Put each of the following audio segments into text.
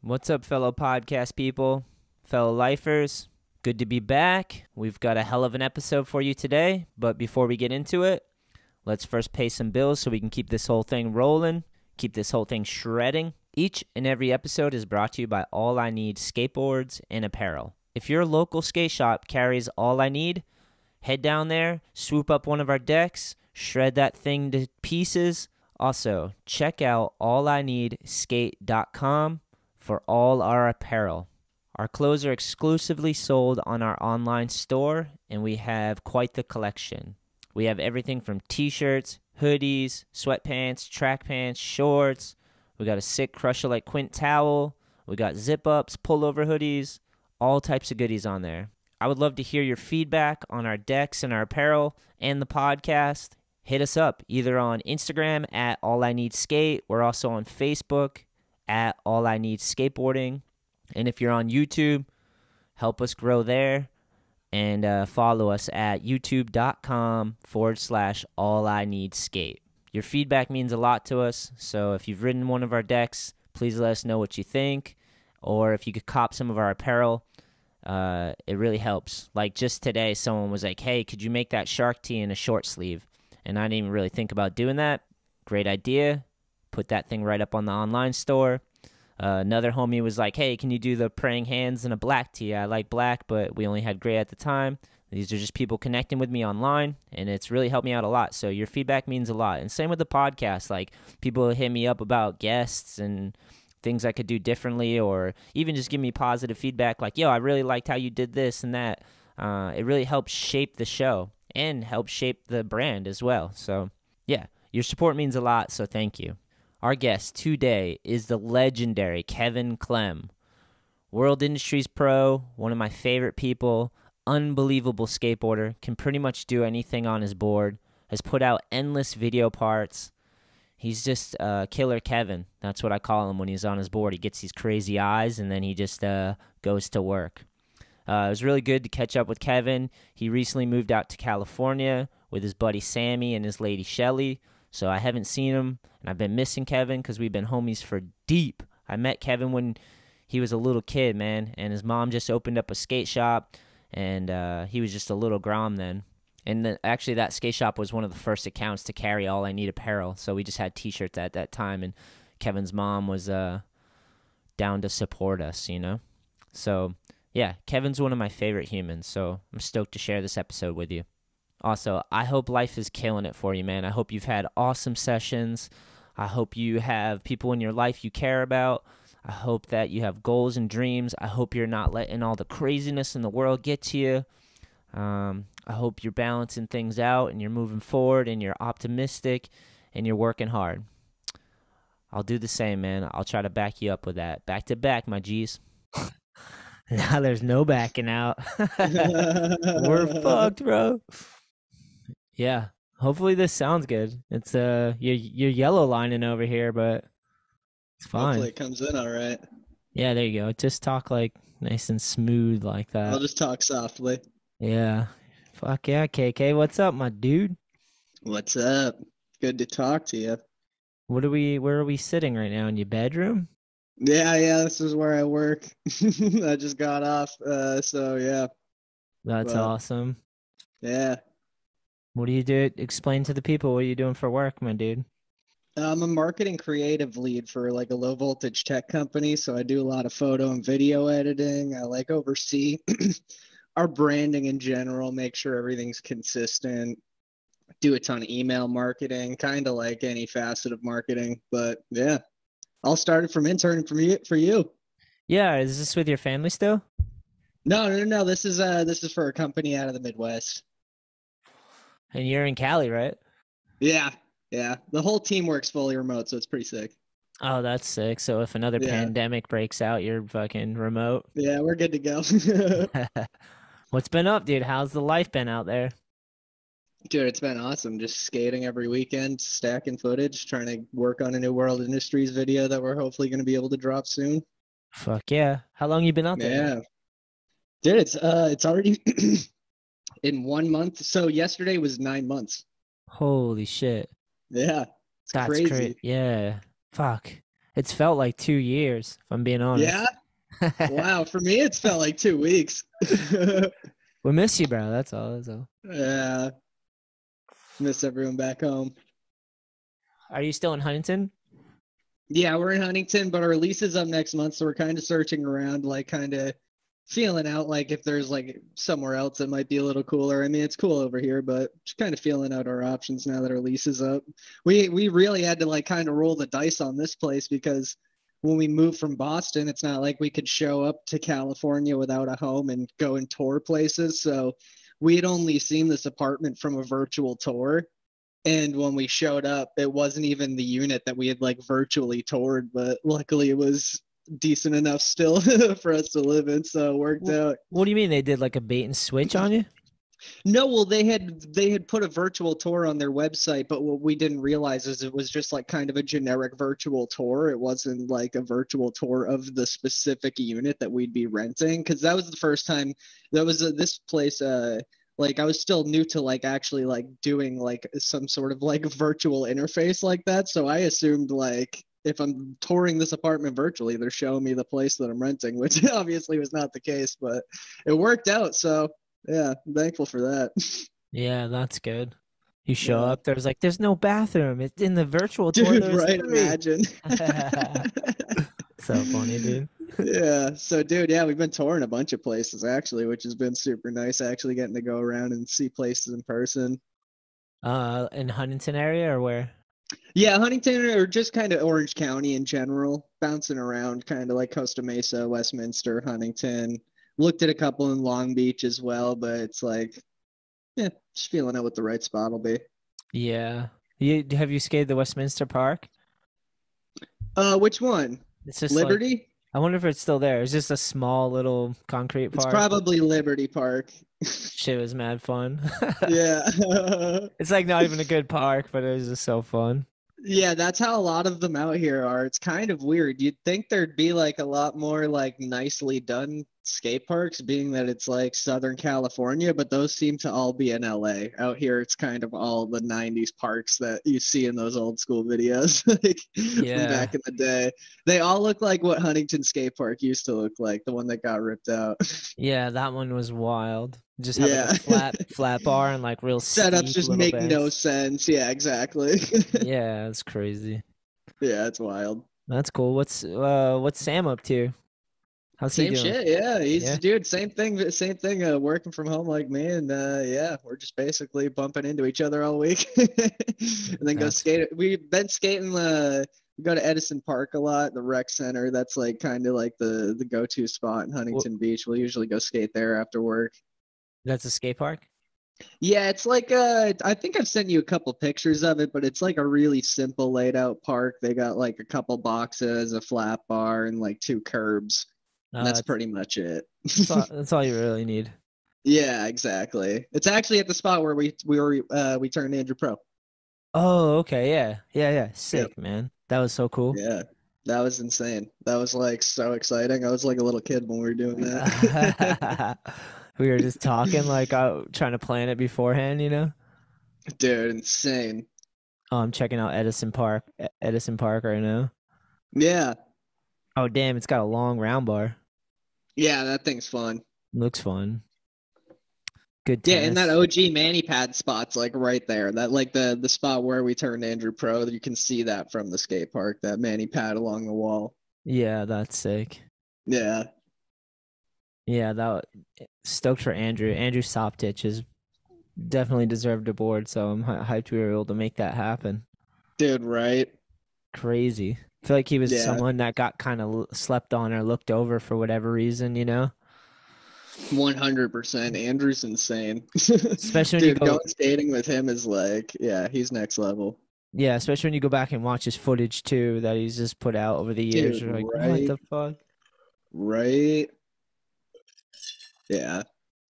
What's up, fellow podcast people, fellow lifers? Good to be back. We've got a hell of an episode for you today, but before we get into it, let's first pay some bills so we can keep this whole thing rolling, keep this whole thing shredding. Each and every episode is brought to you by All I Need Skateboards and Apparel. If your local skate shop carries All I Need, head down there, swoop up one of our decks, shred that thing to pieces. Also, check out ALLiNEEDSKATE.com for all our apparel. Our clothes are exclusively sold on our online store, and we have quite the collection. We have everything from t-shirts, hoodies, sweatpants, track pants, shorts. We got a sick Crusher Like Quint towel. We got zip-ups, pullover hoodies, all types of goodies on there. I would love to hear your feedback on our decks and our apparel and the podcast. Hit us up either on Instagram at ALLiNEEDSKATE. We're also on Facebook at ALLiNEEDSKateboarding. And if you're on YouTube, help us grow there and follow us at youtube.com/ALLiNEEDSKATE. Your feedback means a lot to us, so if you've ridden one of our decks, please let us know what you think, or if you could cop some of our apparel, it really helps. Like just today, someone was like, hey, could you make that shark tee in a short sleeve? And I didn't even really think about doing that. Great idea. Put that thing right up on the online store. Another homie was like, hey, can you do the praying hands in a black tee? I like black, but we only had gray at the time. These are just people connecting with me online, and it's really helped me out a lot. So your feedback means a lot. And same with the podcast. Like, people hit me up about guests and things I could do differently, or even just give me positive feedback like, yo, I really liked how you did this and that. It really helps shape the show and helps shape the brand as well. So, yeah, your support means a lot, so thank you. Our guest today is the legendary Klemme. World Industries Pro, one of my favorite people, unbelievable skateboarder, can pretty much do anything on his board, has put out endless video parts. He's just Killer Kevin. That's what I call him when he's on his board. He gets these crazy eyes, and then he just goes to work. It was really good to catch up with Kevin. He recently moved out to California with his buddy Sammy and his lady Shelly. So I haven't seen him, and I've been missing Kevin because we've been homies for deep. I met Kevin when he was a little kid, man, and his mom just opened up a skate shop, and he was just a little grom then. And actually, that skate shop was one of the first accounts to carry All I Need apparel, so we just had T-shirts at that time, and Kevin's mom was down to support us, you know? So, yeah, Kevin's one of my favorite humans, so I'm stoked to share this episode with you. Also, I hope life is killing it for you, man. I hope you've had awesome sessions. I hope you have people in your life you care about. I hope that you have goals and dreams. I hope you're not letting all the craziness in the world get to you. I hope you're balancing things out and you're moving forward and you're optimistic and you're working hard. I'll do the same, man. I'll try to back you up with that. Back to back, my G's. Now there's no backing out. We're fucked, bro. Yeah, hopefully this sounds good. It's you're yellow lining over here, but it's fine. Hopefully it comes in all right. Yeah, there you go. Just talk like nice and smooth like that. I'll just talk softly. Yeah. Fuck yeah, KK. What's up, my dude? What's up? Good to talk to you. Where are we sitting right now? In your bedroom? Yeah, this is where I work. I just got off, so yeah. That's awesome. Yeah. What do you do? Explain to the people what are you doing for work, my dude. I'm a marketing creative lead for like a low voltage tech company, so I do a lot of photo and video editing. I like oversee our branding in general, make sure everything's consistent, do a ton of email marketing, kind of like any facet of marketing. But yeah, all started from interning for you. Yeah, is this with your family still? No. This is for a company out of the Midwest. And you're in Cali, right? Yeah. The whole team works fully remote, so it's pretty sick. Oh, that's sick. So if another pandemic breaks out, you're fucking remote. Yeah, we're good to go. What's been up, dude? How's the life been out there? Dude, it's been awesome. Just skating every weekend, stacking footage, trying to work on a new World Industries video that we're hopefully going to be able to drop soon. Fuck yeah. How long you been out there? Yeah. Dude, it's already in 1 month. So yesterday was 9 months. Holy shit. Yeah. That's crazy. Great. Yeah. Fuck. It's felt like 2 years, if I'm being Yeah. honest. Wow. For me, it's felt like 2 weeks. We miss you, bro. That's all. That's all. Yeah. Miss everyone back home. Are you still in Huntington? Yeah, we're in Huntington, but our lease is up next month, so we're kind of searching around, like kind of feeling out like if there's like somewhere else that might be a little cooler. I mean, it's cool over here, but just kind of feeling out our options now that our lease is up. We really had to like kind of roll the dice on this place because when we moved from Boston, it's not like we could show up to California without a home and go and tour places. So we had only seen this apartment from a virtual tour. And when we showed up, it wasn't even the unit that we had like virtually toured, but luckily it was decent enough still for us to live in, so it worked out. What do you mean they did like a bait and switch on you? No, well they had put a virtual tour on their website, but what we didn't realize is it was just like kind of a generic virtual tour. It wasn't like a virtual tour of the specific unit that we'd be renting, because that was the first time that was this place like I was still new to like actually like doing like some sort of like virtual interface like that. So I assumed like if I'm touring this apartment virtually, they're showing me the place that I'm renting, which obviously was not the case, but it worked out. So yeah, I'm thankful for that. Yeah, that's good. You show Yeah. up, there's no bathroom. It's in the virtual tour, Dude, there's right? three. Imagine. So funny, dude. Yeah. So, dude, yeah, we've been touring a bunch of places actually, which has been super nice. Actually, getting to go around and see places in person. In Huntington area or where? Yeah, Huntington or just kind of Orange County in general, bouncing around, kind of like Costa Mesa, Westminster, Huntington. Looked at a couple in Long Beach as well, but it's like, yeah, just feeling out what the right spot will be. Yeah. Have you skated the Westminster Park? Which one? It's just like Liberty? I wonder if it's still there. It's just a small little concrete It's park. probably Liberty Park. Shit was mad fun. Yeah. It's like not even a good park, but it was just so fun. Yeah, that's how a lot of them out here are. It's kind of weird. You'd think there'd be like a lot more like nicely done skate parks, being that it's like Southern California, but those seem to all be in LA. Out here, it's kind of all the 90s parks that you see in those old school videos like from Yeah. back in the day. They all look like what Huntington Skate Park used to look like, the one that got ripped out. Yeah, that one was wild. Just had like a Yeah. flat bar and like real Setups steep just little make no banks. sense. Yeah, exactly. Yeah, it's crazy. Yeah, it's wild. That's cool. What's Sam up to? How's he Same doing? shit, yeah. He's Yeah, dude, same thing, same thing. Working from home like me, and yeah, we're just basically bumping into each other all week, and then go that's skate. We've been skating. We go to Edison Park a lot, the rec center. That's like kind of like the go-to spot in wh- Huntington Beach. We'll usually go skate there after work. that's a skate park. Yeah, it's like I think I've sent you a couple pictures of it, but it's like a really simple laid out park. They got like a couple boxes, a flat bar, and like two curbs. And that's That's pretty much it. that's all you really need. Yeah, exactly. It's actually at the spot where we turned Andrew pro. Oh, okay, yeah, yeah, yeah. Yep. Sick, man. That was so cool. Yeah. That was insane. That was like so exciting. I was like a little kid when we were doing that. We were just talking like trying to plan it beforehand, you know. Dude, insane. Oh, I'm checking out Edison Park right now. Yeah. Oh, damn, it's got a long round bar. Yeah, that thing's fun. Looks fun. Good Yeah, and that tennis. OG Manny pad spot's like right there. That like the spot where we turned Andrew pro. You can see that from the skate park, that Manny pad along the wall. Yeah, that's sick. Yeah. Yeah, stoked for Andrew. Andrew Soptich is definitely deserved a board, so I'm hyped we were able to make that happen. Dude, right? Crazy. I feel like he was Yeah. someone that got kind of slept on or looked over for whatever reason, you know? 100%. Andrew's insane. Especially when you Dude, going go, skating with him is like, yeah, he's next level. yeah, especially when you go back and watch his footage too that he's just put out over the years. Dude, You're like, what right? the fuck? Right? Yeah,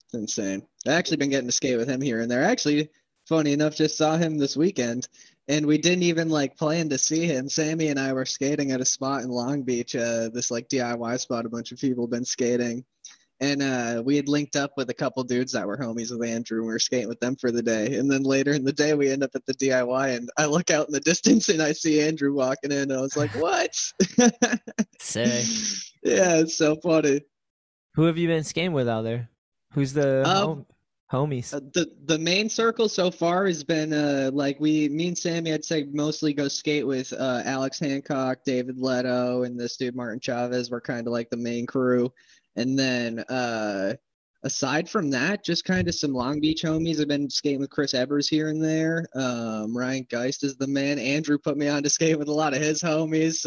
it's insane. I've actually been getting to skate with him here and there. Actually, funny enough, just saw him this weekend, and we didn't even like plan to see him. Sammy and I were skating at a spot in Long Beach, this like DIY spot a bunch of people been skating. and we had linked up with a couple dudes that were homies with Andrew, and we were skating with them for the day. And then later in the day, we end up at the DIY, and I look out in the distance and I see Andrew walking in, and I was like, "What?" Sick. Yeah, it's so funny. Who have you been skating with out there? Who's the Um, homies? the main circle so far has been like me and Sammy, I'd say mostly go skate with Alex Hancock, David Leto, and this dude Martin Chavez. We're kind of like the main crew. And then aside from that, just kind of some Long Beach homies. I've been skating with Chris Evers here and there. Ryan Geist is the man. Andrew put me on to skate with a lot of his homies.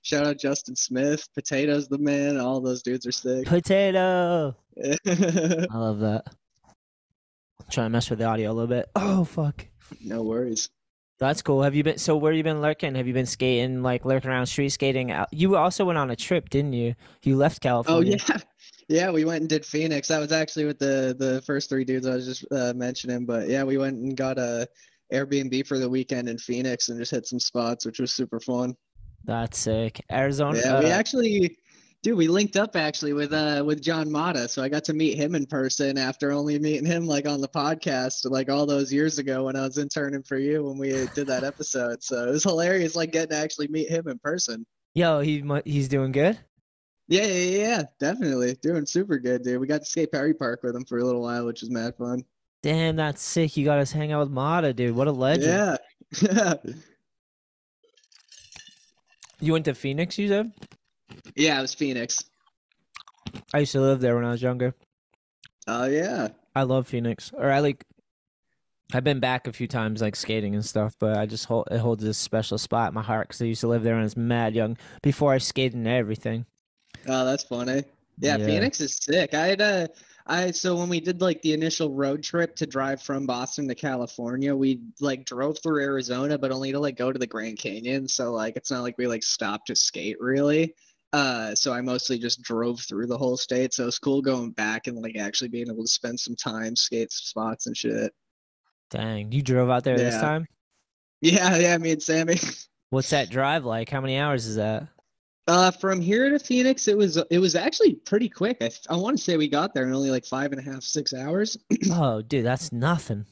Shout out Justin Smith. Potato's the man. All those dudes are sick. Potato. I love that. Trying to mess with the audio a little bit. Oh fuck. No worries. That's cool. Have you been? So where you been lurking? Have you been skating, like lurking around street skating? You also went on a trip, didn't you? You left California. Oh yeah, yeah. We went and did Phoenix. That was actually with the first three dudes I was just mentioning. But yeah, we went and got a Airbnb for the weekend in Phoenix and just hit some spots, which was super fun. That's sick. Arizona. Yeah, we actually, dude, we linked up actually with John Mata, so I got to meet him in person after only meeting him like on the podcast like all those years ago when I was interning for you when we did that episode. So it was hilarious, like getting to actually meet him in person. Yo, he's doing good. Yeah, definitely doing super good, dude. We got to skate Perry Park with him for a little while, which was mad fun. Damn, that's sick. You got us hang out with Mata, dude. What a legend. Yeah. You went to Phoenix, you said? Yeah, it was Phoenix. I used to live there when I was younger. Oh yeah. I love Phoenix. Or I've been back a few times, like skating and stuff, but it holds this special spot in my heart because I used to live there when I was mad young before I skated and everything. Oh, that's funny. Yeah, Phoenix is sick. So when we did like the initial road trip to drive from Boston to California, we like drove through Arizona, but only to like go to the Grand Canyon. So like it's not like we like stopped to skate really. So I mostly just drove through the whole state. So it's cool going back and like actually being able to spend some time, skate spots and shit. Dang, you drove out there this time? Yeah, me and Sammy. What's that drive like? How many hours is that? From here to Phoenix, it was actually pretty quick. I want to say we got there in only like 5.5, 6 hours. Oh, dude, that's nothing.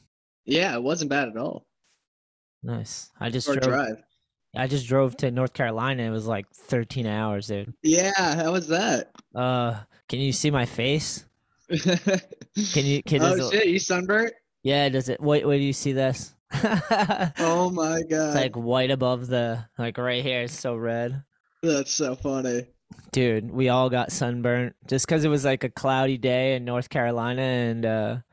Yeah, it wasn't bad at all. Nice. I just drove to North Carolina. It was like 13 hours, dude. Yeah, how was that? Can you see my face? Oh shit, you sunburnt? Yeah, does it? Wait, do you see this? Oh my god. It's like white above like right here. It's so red. That's so funny. Dude, we all got sunburnt just because it was like a cloudy day in North Carolina, and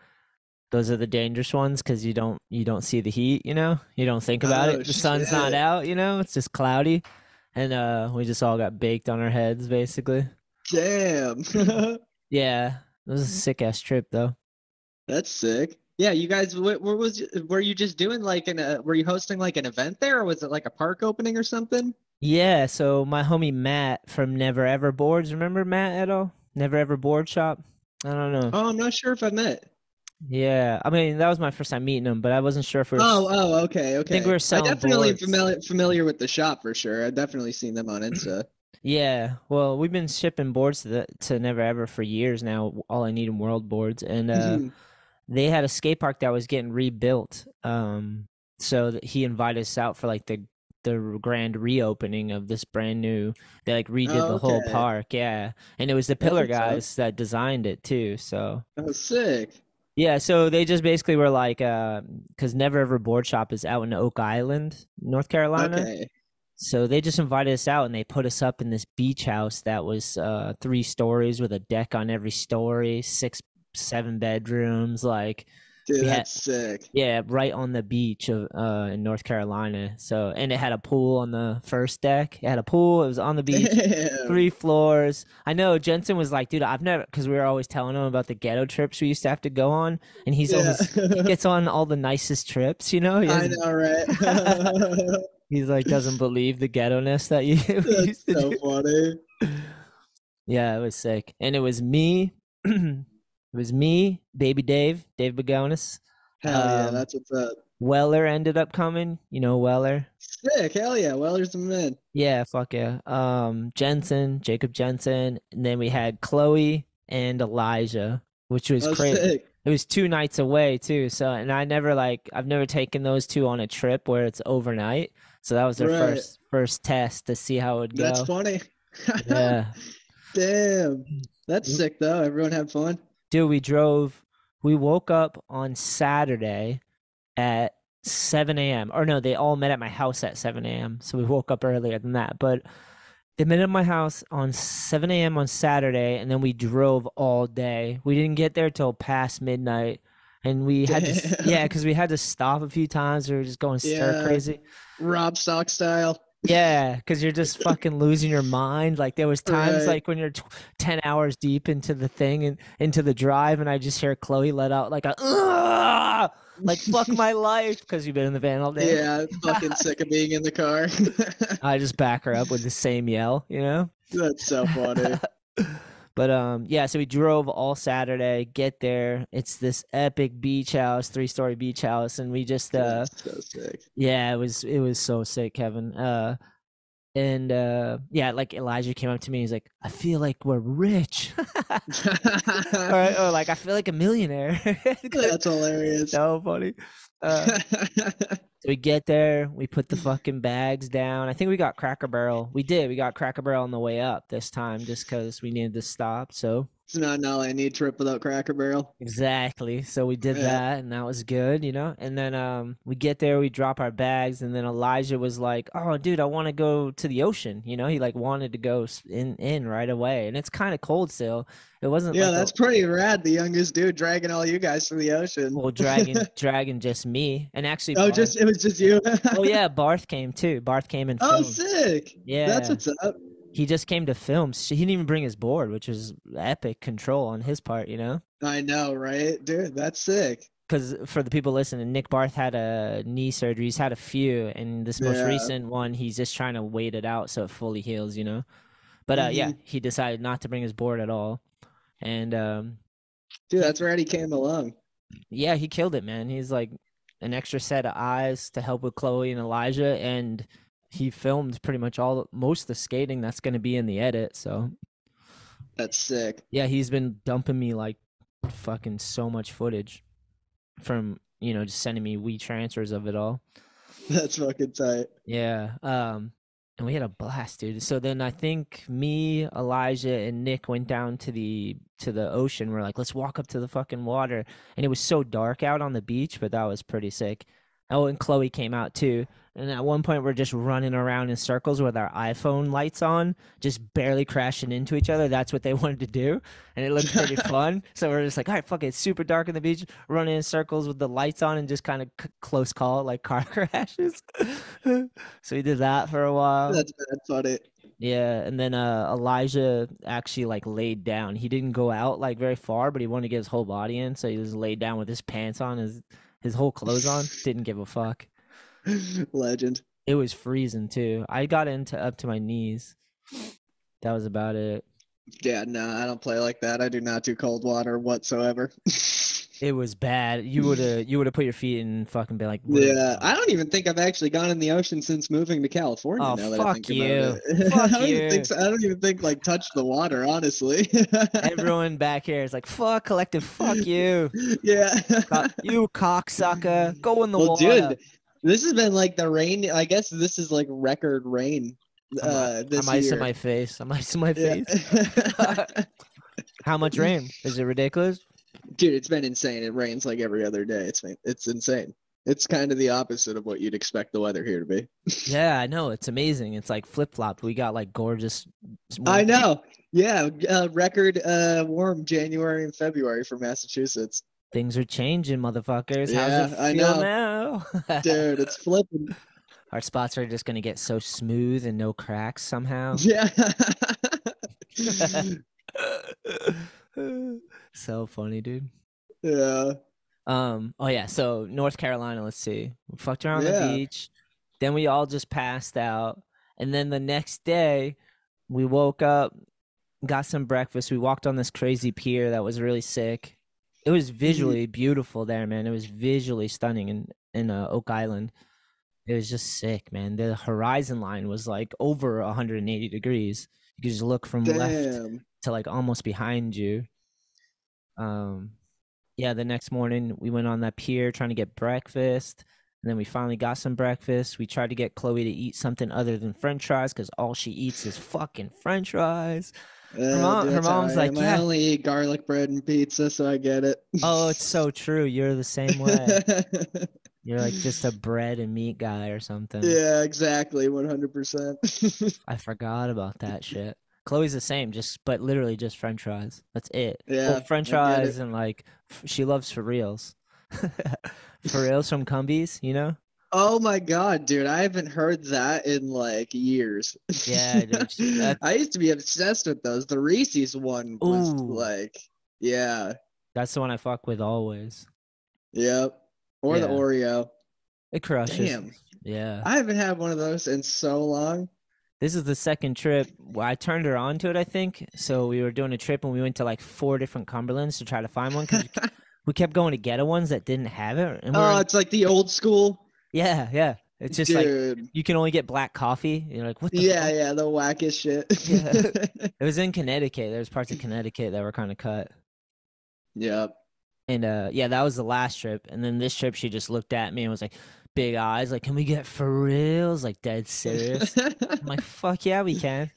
those are the dangerous ones because you don't see the heat, you don't think about it. The sun's not out, it's just cloudy, and we just all got baked on our heads basically. Damn. Yeah, it was a sick ass trip though. That's sick. Yeah, you guys, were you just doing like were you hosting like an event there, or was it like a park opening or something? Yeah, so my homie Matt from Never Ever Boards, remember Matt at all? Never Ever Board Shop? I don't know. Oh, I'm not sure if I met. Yeah, I mean, that was my first time meeting him, but I wasn't sure if we were... Oh, okay. I think we were selling definitely boards. familiar with the shop for sure. I've definitely seen them on Insta. Yeah, well, we've been shipping boards to Never Ever for years now, All I Need in World boards, and they had a skate park that was getting rebuilt, so that he invited us out for like the grand reopening of this brand new, they like redid the whole park. Yeah, and it was the Pillar guys that designed it too, so sick. Yeah, so they just basically were like, because Never Ever Board Shop is out in Oak Island, North Carolina. Okay. So they just invited us out and they put us up in this beach house that was 3 stories with a deck on every story, 6-7 bedrooms, like. Dude, that's sick. Yeah, right on the beach of in North Carolina. So, and it had a pool on the first deck. It had a pool. It was on the beach. Damn. 3 floors. I know Jensen was like, dude, I've never, because we were always telling him about the ghetto trips we used to have to go on, and he gets on all the nicest trips. I know, right? He's like, doesn't believe the ghetto-ness that you used to do. Funny. Yeah, it was sick, and it was me. It was me, Baby Dave Begonis. Hell yeah, that's what's up. Weller ended up coming. You know Weller? Sick, hell yeah. Weller's the man. Yeah, fuck yeah. Jacob Jensen. And then we had Chloe and Elijah, which was Oh, crazy. sick. It was 2 nights away too. So, and I've never taken those two on a trip where it's overnight. So that was our Right. first test to see how it would That's go. funny. Yeah. Damn. That's sick though. Everyone had fun. Dude, we woke up on Saturday at 7 a.m. Or no, they all met at my house at 7 a.m. So we woke up earlier than that. But they met at my house on 7 a.m. on Saturday, and then we drove all day. We didn't get there till past midnight. And we had to, Damn. yeah, because we had to stop a few times. We were just going stir Yeah. crazy. Rob Stock style. Yeah, because you're just fucking losing your mind. Like there was times Right. like when you're 10 hours deep into the thing and into the drive, and I just hear Chloe let out like a "Ugh!" Like fuck my life because you've been in the van all day. Yeah, fucking sick of being in the car. I just back her up with the same yell, you know. That's so funny. But yeah, so we drove all Saturday, get there. It's this epic beach house, 3-story beach house, and we just That's so sick. yeah, it was so sick, Kevin. And yeah, like Elijah came up to me, he's like, I feel like we're rich. Or like I feel like a millionaire. That's hilarious. So funny. So we get there, we put the fucking bags down. I think we got Cracker Barrel. We got Cracker Barrel on the way up this time just because we needed to stop. So It's not an all-I-need trip without Cracker Barrel. exactly. So we did Yeah. that and that was good, you know? And then we get there, we drop our bags, and then Elijah was like, "Oh, dude, I want to go to the ocean." You know, he like wanted to go in right away. And it's kind of cold still. It wasn't Yeah, like a that's pretty rad. The youngest dude dragging all you guys to the ocean. well dragging just me. And actually Oh, Barth. it was just you. Oh yeah, Barth came too. Barth came and Oh, filmed. sick. That's Yeah. what's up. He just came to film. He didn't even bring his board, which was epic control on his part, you know? I know, right? Dude, that's sick. Because for the people listening, Nick Barth had a knee surgery. He's had a few, and this most Yeah. recent one, he's just trying to wait it out so it fully heals, you know? But yeah, Hmm. he decided not to bring his board at all. And Dude, that's rad he came along. yeah, he killed it, man. He's like an extra set of eyes to help with Chloe and Elijah, and he filmed pretty much most of the skating that's going to be in the edit. So That's sick. yeah, he's been dumping me like fucking so much footage from just sending me transfers of it all. That's fucking tight. Yeah. And we had a blast, dude. So then I think me, Elijah, and Nick went down to the ocean. We're like, let's walk up to the fucking water. And it was so dark out on the beach, but that was pretty sick. Oh, and Chloe came out too. And at one point we're just running around in circles with our iPhone lights on, just barely crashing into each other. That's what they wanted to do. And it looked pretty fun. So we're just like, all right, fuck it. It's super dark on the beach, running in circles with the lights on and just kind of close call like car crashes. So we did that for a while. That's bad funny. Yeah, and then Elijah actually like laid down. He didn't go out like very far, but he wanted to get his whole body in, so he just laid down with his pants on, his whole clothes on. Didn't give a fuck. Legend. It was freezing too. I got into up to my knees. That was about it. Yeah, no, I don't play like that. I do not do cold water whatsoever. It was bad. You would have put your feet in and fucking been like, Yeah, I don't even think I've actually gone in the ocean since moving to California. oh Now that I fuck think you, about it, fuck I don't even you. think so. I don't even think like touch the water, honestly. Everyone back here is like, fuck collective, fuck you, Yeah. you cocksucker. Go in the Well, water. dude, this has been like the rain. I guess this is like record rain. I'm This icing year. my face. I'm icing my Yeah. face. How much rain? Is it ridiculous? Dude, it's been insane. It rains like every other day. It's insane. It's kind of the opposite of what you'd expect the weather here to be. Yeah, I know. It's amazing. It's like flip-flopped. We got like gorgeous. I know. Yeah, record warm January and February for Massachusetts. Things are changing, motherfuckers. Yeah, How's it I feel know. now? Dude, it's flipping. Our spots are just gonna get so smooth and no cracks somehow. Yeah. So funny, dude. Yeah. Oh yeah, so North Carolina, let's see. We fucked around on the Yeah. beach. Then we all just passed out. And then the next day, we woke up, got some breakfast. We walked on this crazy pier that was really sick. It was visually beautiful there, man. It was visually stunning in Oak Island. It was just sick, man. The horizon line was like over 180 degrees. You could just look from left Damn. to like almost behind you. Um, yeah, the next morning we went on that pier trying to get breakfast. And then we finally got some breakfast. We tried to get Chloe to eat something other than French fries because all she eats is fucking French fries. Dude, Her that's how I mom's am. like, I yeah. only eat garlic bread and pizza, so I get it. Oh, it's so true. You're the same way. You're like just a bread and meat guy or something. Yeah, exactly, 100%. I forgot about that shit. Chloe's the same, just but literally just French fries. That's it. Well, Yeah, French I get fries it. and like she loves for reals. For reals from Cumbies, you know? Oh my God, dude, I haven't heard that in like years. Yeah, dude. I used to be obsessed with those. The Reese's one was Ooh, like, yeah, that's the one I fuck with always. yep. Or the Yeah, Oreo. it crushes. Damn, Yeah. I haven't had one of those in so long. This is the second trip. Well, I turned her on to it, I think. So we were doing a trip and we went to like 4 different Cumberlands to try to find one because we kept going to ghetto ones that didn't have it. And we were Oh, in, it's like the old school, yeah, yeah. It's just like dude. you can only get black coffee. You're like, what the Yeah, fuck? yeah, the wackest shit. Yeah. It was in Connecticut. There's parts of Connecticut that were kind of cut. Yep. And yeah, that was the last trip. And then this trip, she just looked at me and was like, big eyes, like, can we get for reals? Like, dead serious. I'm like, fuck yeah, we can.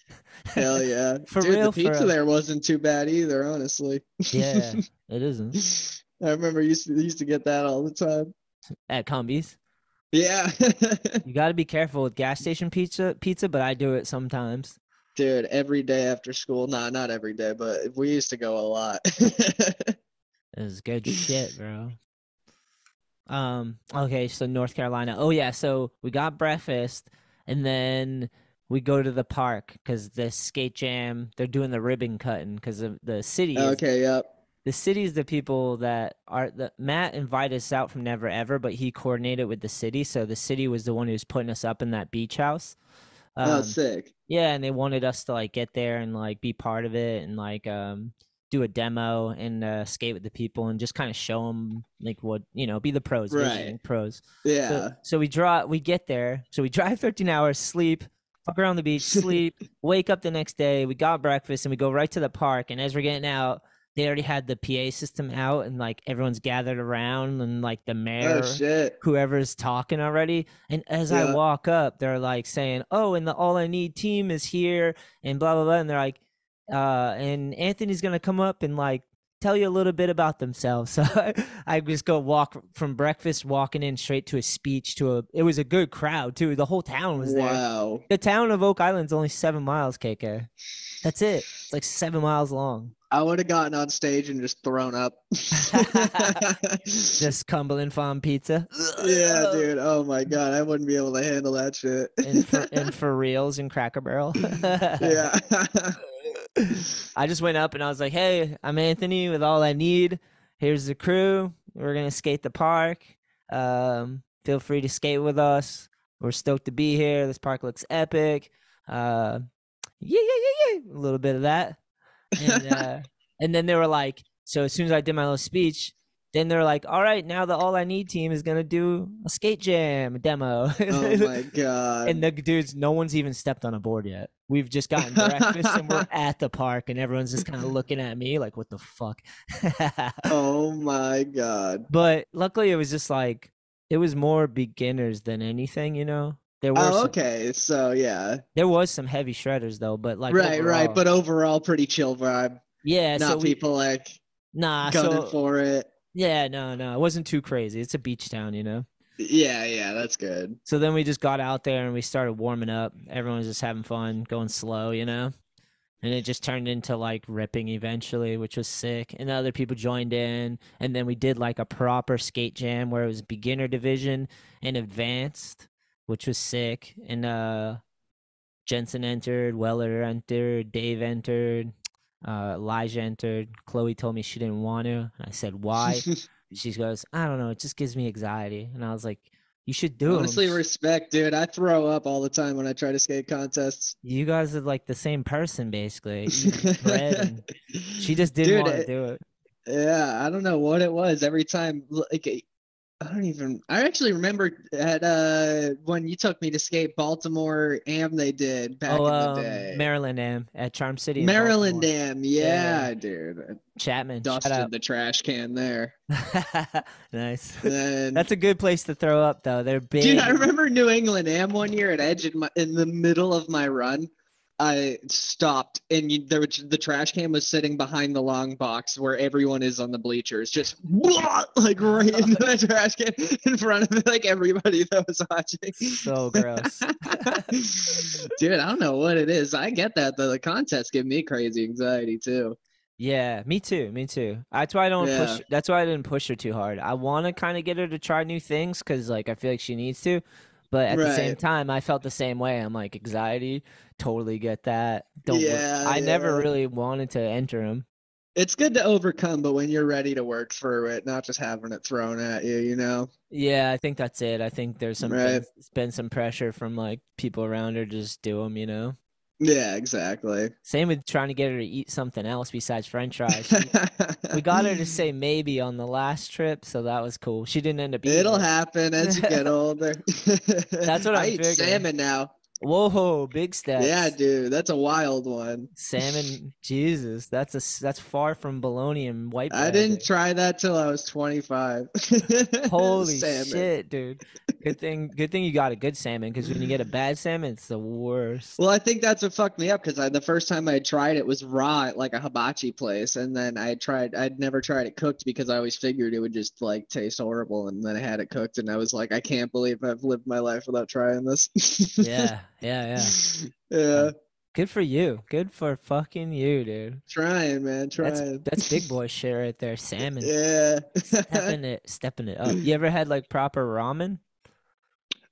Hell yeah. For Dude, the real, for pizza real. there wasn't too bad either, honestly. Yeah, it isn't. I remember used to get that all the time. At Cumbies. Yeah. You got to be careful with gas station pizza, but I do it sometimes. Dude, every day after school. Nah, not every day, but we used to go a lot. It's good shit, bro. Okay, so North Carolina. Oh yeah, so we got breakfast and then we go to the park because the skate jam, they're doing the ribbon cutting because of Okay, yep. the city is the people that are the Matt invited us out from Never Ever, but he coordinated with the city, so the city was the one who was putting us up in that beach house. Oh, Um, sick. yeah, and they wanted us to like get there and like be part of it and like do a demo and skate with the people and just kind of show them like what be the pros, Right. visiting pros. So Yeah. so we get there, so we drive 13 hours, sleep, fuck around the beach, sleep, wake up the next day, we got breakfast and we go right to the park. And as we're getting out, they already had the PA system out and like everyone's gathered around and like the Oh, mayor, shit. whoever's talking already. And as I Yep. walk up, they're like saying, "Oh, and the All I Need team is here," and blah blah blah. And they're like, and Anthony's gonna come up and like tell you a little bit about themselves. So I just go walk from breakfast, walking in straight to a speech to a. It was a good crowd too. The whole town was there. Wow. The town of Oak Island's only 7 miles, KK. That's it. It's like 7 miles long. I would have gotten on stage and just thrown up. Just Cumberland Farm pizza. Yeah, dude. Oh my God. I wouldn't be able to handle that shit. And for reals and Cracker Barrel. Yeah. I just went up and I was like, "Hey, I'm Anthony with All I Need. Here's the crew. We're gonna skate the park. Feel free to skate with us. We're stoked to be here. This park looks epic. Yeah, yeah, yeah, yeah. A little bit of that, and and then they were like, so as soon as I did my little speech, then they're like, all right, now the All I Need team is gonna do a skate jam demo. Oh my And God. the dudes, no one's even stepped on a board yet. We've just gotten breakfast and we're at the park, and everyone's just kind of looking at me like, what the fuck? Oh my God. But luckily, it was just like, it was more beginners than anything, you know? Oh, okay. So yeah. There was some heavy shredders though, but like Right, right. overall, But overall, pretty chill vibe. yeah. So Not we, people like nah, gunning so for it. yeah, no, no, it wasn't too crazy. It's a beach town, you know? Yeah, yeah, that's good. So then we just got out there and we started warming up. Everyone was just having fun, going slow, you know? And it just turned into like ripping eventually, which was sick. And the other people joined in. And then we did like a proper skate jam where it was beginner division and advanced, which was sick. And Jensen entered, Weller entered, Dave entered, Elijah entered. Chloe told me she didn't want to. And I said, why? She goes, I don't know. It just gives me anxiety. And I was like, you should do them. Honestly, respect, dude. I throw up all the time when I try to skate contests. You guys are like the same person, basically. Eating bread, and she just didn't Dude, want to do it. yeah, I don't know what it was. Every time, like, I actually remember at when you took me to skate Baltimore Am they did Oh, back in the day. Maryland am at Charm City in Maryland Baltimore. Dam, Yeah, yeah, dude. I Chapman, shout dusted out. the trash can there. Nice. And That's a good place to throw up, though. They're dude, big I and remember New England Am one year at Edge in the middle of my run. I stopped, and the trash can was sitting behind the long box where everyone is on the bleachers, just like right into the trash can in front of like everybody that was watching. so gross. Dude, I don't know what it is. I get that though. The contests give me crazy anxiety too. Yeah, me too. Me too. That's why I don't Yeah, push. That's why I didn't push her too hard. I want to kind of get her to try new things because, like, I feel like she needs to. But at the same right. time, I felt the same way. I'm like, anxiety, totally get that. Don't. Yeah, I never yeah. really wanted to enter them. It's good to overcome, but when you're ready to work through it, not just having it thrown at you, you know? Yeah, I think that's it. I think there's Right. been some pressure from like people around her to just do them. Yeah, exactly. Same with trying to get her to eat something else besides French fries. We got her to say maybe on the last trip, so that was cool. She didn't end up eating It'll it. happen as you get older. That's what I I'm eat figuring. salmon now. Whoa, big Yeah, steps. dude, that's a wild one. Salmon, Jesus, that's far from bologna and white I bread, didn't dude. try that till I was 25. Holy Salmon. shit, dude. Good thing you got a good salmon, because when you get a bad salmon, it's the worst. Well, I think that's what fucked me up because the first time I tried it was raw at like a hibachi place, and then I'd never tried it cooked because I always figured it would just like taste horrible, and then I had it cooked, and I was like, I can't believe I've lived my life without trying this. Yeah, yeah, yeah. Yeah, Good for you. Good for fucking you, dude. trying, man, trying. That's big boy shit right there. Salmon. Yeah. Stepping it up. You ever had like proper ramen?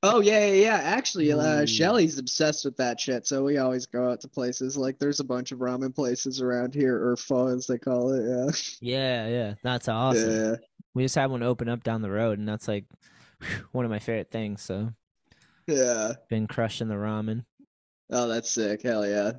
Oh yeah, yeah, yeah. Actually, Ooh. Shelly's obsessed with that shit, so we always go out to places. Like, there's a bunch of ramen places around here, or pho as they call it. Yeah, yeah. That's awesome. Yeah, We just had one open up down the road, and that's like one of my favorite things. So yeah, yeah. been crushing the ramen. Oh, that's sick. Hell yeah. Yeah.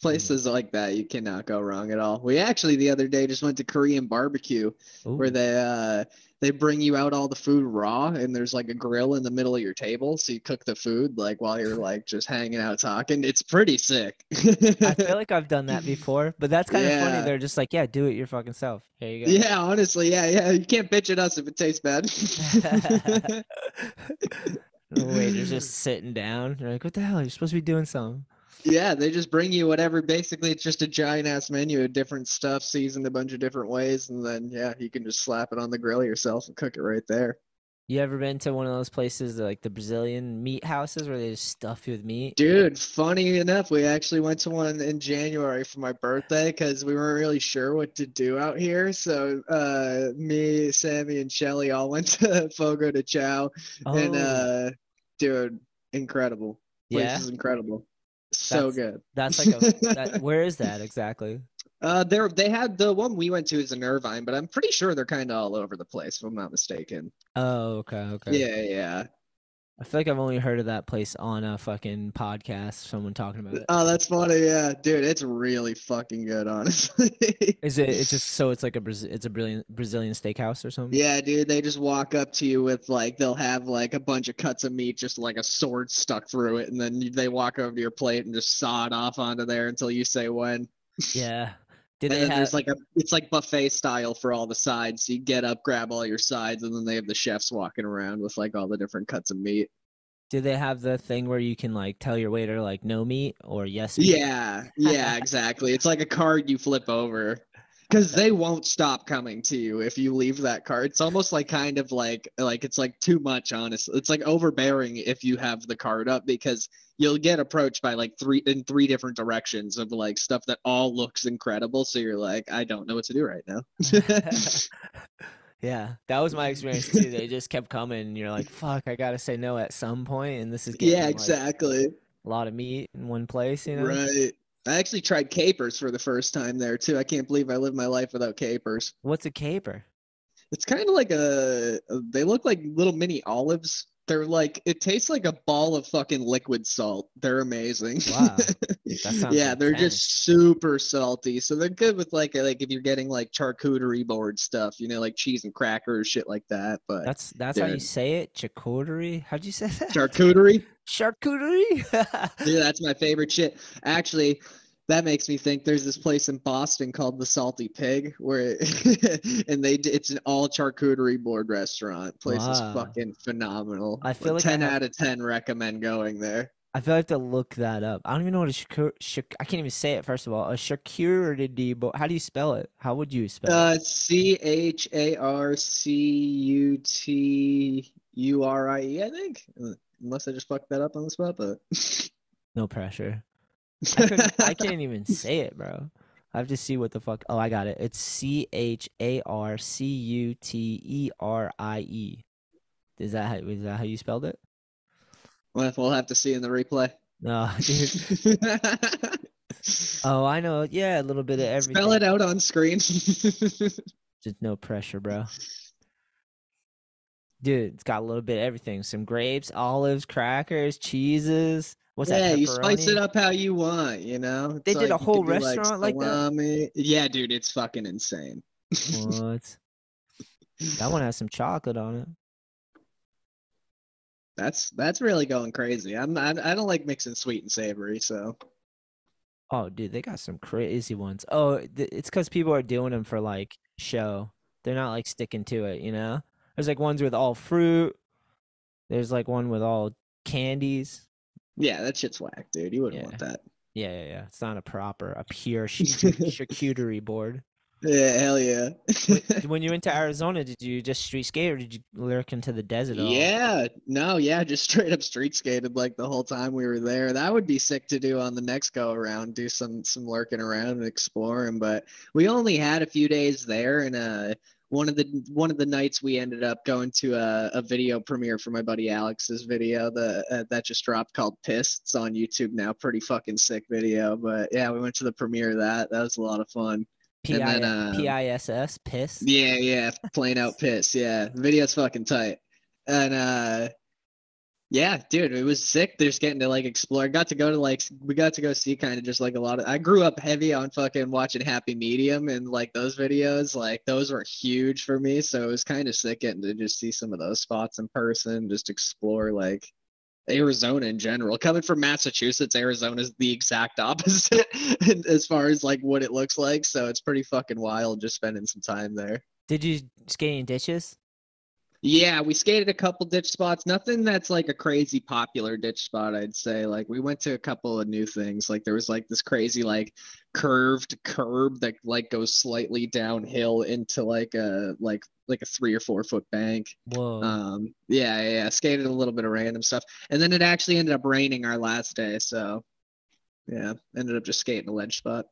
Places like that, you cannot go wrong at all. We actually the other day just went to Korean barbecue, where Ooh. they bring you out all the food raw, and there's like a grill in the middle of your table, so you cook the food like while you're like just hanging out talking. It's pretty sick. I feel like I've done that before, but that's kind of funny. Yeah. They're just like, yeah, do it your fucking self. Here you Yeah, honestly, yeah, yeah. You can't bitch at us if it tastes bad. go. The waiter's just sitting down. You're like, what the hell? You're supposed to be doing something. Yeah, they just bring you whatever. Basically, it's just a giant ass menu of different stuff seasoned a bunch of different ways, and then yeah, you can just slap it on the grill yourself and cook it right there. You ever been to one of those places like the Brazilian meat houses where they just stuff you with meat? Dude, funny enough, we actually went to one in January for my birthday because we weren't really sure what to do out here. So me, Sammy, and Shelly all went to Fogo de Chao, and Oh, dude, incredible. Place yeah. is incredible. So That's good. that's like a that. Where is that exactly? They had the one we went to is in Irvine, but I'm pretty sure they're kind of all over the place, if I'm not mistaken. Oh, okay, okay. Yeah, yeah. I feel like I've only heard of that place on a fucking podcast. Someone talking about it. Oh, that's funny. Yeah, dude, it's really fucking good, honestly. Is it? It's just so it's like it's a brilliant Brazilian steakhouse or something. Yeah, dude, they just walk up to you with like they'll have like a bunch of cuts of meat, just like a sword stuck through it, and then they walk over to your plate and just saw it off onto there until you say when. Yeah. Did And they then have? there's like it's like buffet style for all the sides. So you get up, grab all your sides, and then they have the chefs walking around with like all the different cuts of meat. Do they have the thing where you can like tell your waiter like no meat or yes meat? Yeah, yeah, exactly. It's like a card you flip over because they won't stop coming to you if you leave that card. It's almost like kind of like it's like too much, honestly. It's like overbearing if you have the card up because you'll get approached by like three different directions of like stuff that all looks incredible. So you're like, I don't know what to do right now. Yeah, that was my experience too. They just kept coming, and you're like, "Fuck, I gotta say no at some point." And this is Yeah, getting like exactly. a lot of meat in one place. Right. I actually tried capers for the first time there too. I can't believe I lived my life without capers. What's a caper? It's kind of like they look like little mini olives. They're like, it tastes like a ball of fucking liquid salt. They're amazing. Wow, that sounds Yeah, they're intense. just super salty. So they're good with like if you're getting like charcuterie board stuff, you know, like cheese and crackers, shit like that. But That's how you dude, say it? Charcuterie? How'd you say that? charcuterie, Charcuterie? dude, that's my favorite shit. Actually, that makes me think there's this place in Boston called the Salty Pig where and it's an all charcuterie board restaurant. Place is Wow. fucking phenomenal. I feel like 10 out of 10 recommend going there. I feel like to look that up. I don't even know what a I can't even say it first of all. A charcuterie board. How do you spell it? How would you spell it? CHARCUTURIE, I think. Unless I just fucked that up on the spot, but No pressure. I can't even say it, bro. I have to see what the fuck. Oh, I got it. It's CHARCUTERIE. Is that how you spelled it? well, we'll have to see in the replay. No, dude. Oh, I know. Yeah, a little bit of Spell everything. it out on screen. Just no pressure, bro. Dude, it's got a little bit of everything. Some grapes, olives, crackers, cheeses. What's that, Yeah, you spice it pepperoni? up how you want, you know? They It's did a like you whole could do like restaurant like that? salami. Yeah, dude, it's fucking insane. What? That one has some chocolate on it. That's really going crazy. I don't like mixing sweet and savory, so Oh, dude, they got some crazy ones. Oh, it's because people are doing them for like show. They're not like sticking to it, you know? There's like ones with all fruit. There's like one with all candies. yeah, that shit's whack, dude. You wouldn't Yeah. want that. Yeah. It's not a pure charcuterie board. Yeah, hell yeah. When you went to Arizona, did you just street skate or did you lurk into the desert at all? Yeah, no, yeah, just straight up street skated like the whole time we were there. That would be sick to do on the next go around, do some lurking around and exploring. But we only had a few days there, and one of the nights we ended up going to a video premiere for my buddy Alex's video that just dropped called Piss. It's on YouTube now, pretty fucking sick video. But yeah, we went to the premiere of that. That was a lot of fun. And then PISS, piss. yeah, plain out piss. Yeah, the video's fucking tight. And yeah, dude, it was sick. Just getting to like explore. Got to go to like we got to go see kind of just like a lot of. I grew up heavy on fucking watching Happy Medium and like those videos. Like those were huge for me. So it was kind of sick getting to just see some of those spots in person, just explore like Arizona in general. Coming from Massachusetts, Arizona is the exact opposite as far as like what it looks like. So it's pretty fucking wild just spending some time there. Did you skate in ditches? Yeah, we skated a couple ditch spots. Nothing that's like a crazy popular ditch spot, I'd say. Like we went to a couple of new things. Like there was like this crazy like curved curb that like goes slightly downhill into like a 3 or 4 foot bank. Whoa. Yeah. Skated a little bit of random stuff. And then it actually ended up raining our last day, so yeah, ended up just skating a ledge spot.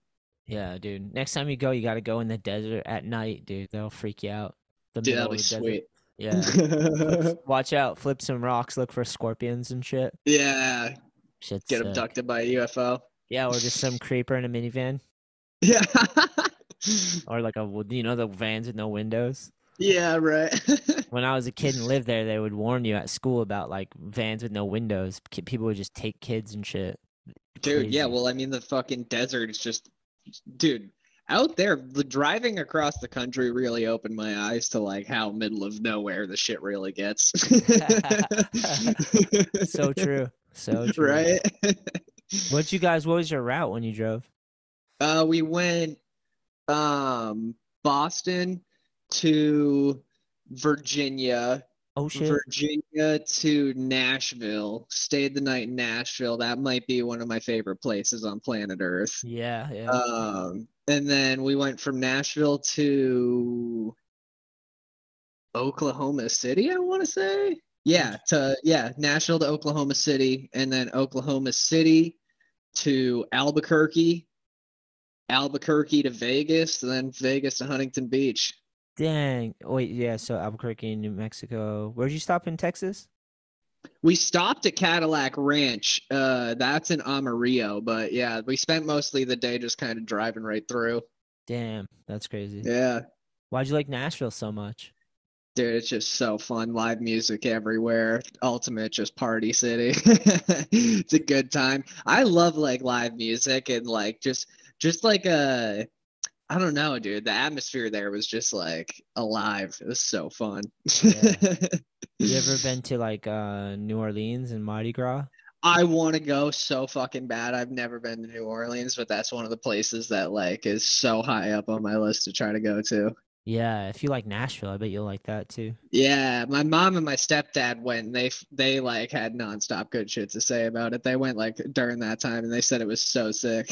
Yeah, dude. Next time you go, you got to go in the desert at night, dude. They'll freak you out. The Dude, that'll middle be of the desert. sweet. Yeah. Watch out. Flip some rocks. Look for scorpions and shit. Yeah, Shit's get sick. abducted by a UFO. Yeah, or just some creeper in a minivan. Yeah. Or like the vans with no windows. Yeah, right. When I was a kid and lived there, they would warn you at school about like vans with no windows. People would just take kids and shit. Dude, yeah, Crazy. well, I mean, the fucking desert is just, dude, out there, the driving across the country really opened my eyes to like how middle of nowhere the shit really gets. So true. So true. Right? What was your route when you drove? We went Boston to Virginia, Oh shit. Virginia to Nashville. Stayed the night in Nashville. That might be one of my favorite places on planet Earth. Yeah. And then we went from Nashville to Oklahoma City, I want to say. Did Nashville to Oklahoma City, and then Oklahoma City to Albuquerque, Albuquerque to Vegas, and then Vegas to Huntington Beach. Dang. Wait, yeah, so Albuquerque, New Mexico. Where'd you stop in Texas? We stopped at Cadillac Ranch. That's in Amarillo, but yeah, we spent mostly the day just kind of driving right through. Damn, that's crazy. Yeah. Why'd you like Nashville so much? Dude, it's just so fun. Live music everywhere. Ultimate just party city. It's a good time. I love like live music and like just like I don't know, dude. The atmosphere there was just like alive. It was so fun. Yeah. You ever been to like New Orleans and Mardi Gras? I want to go so fucking bad. I've never been to New Orleans, but that's one of the places that like is so high up on my list to try to go to. Yeah, if you like Nashville, I bet you'll like that too. Yeah, my mom and my stepdad went and they like had nonstop good shit to say about it. They went like during that time and they said it was so sick.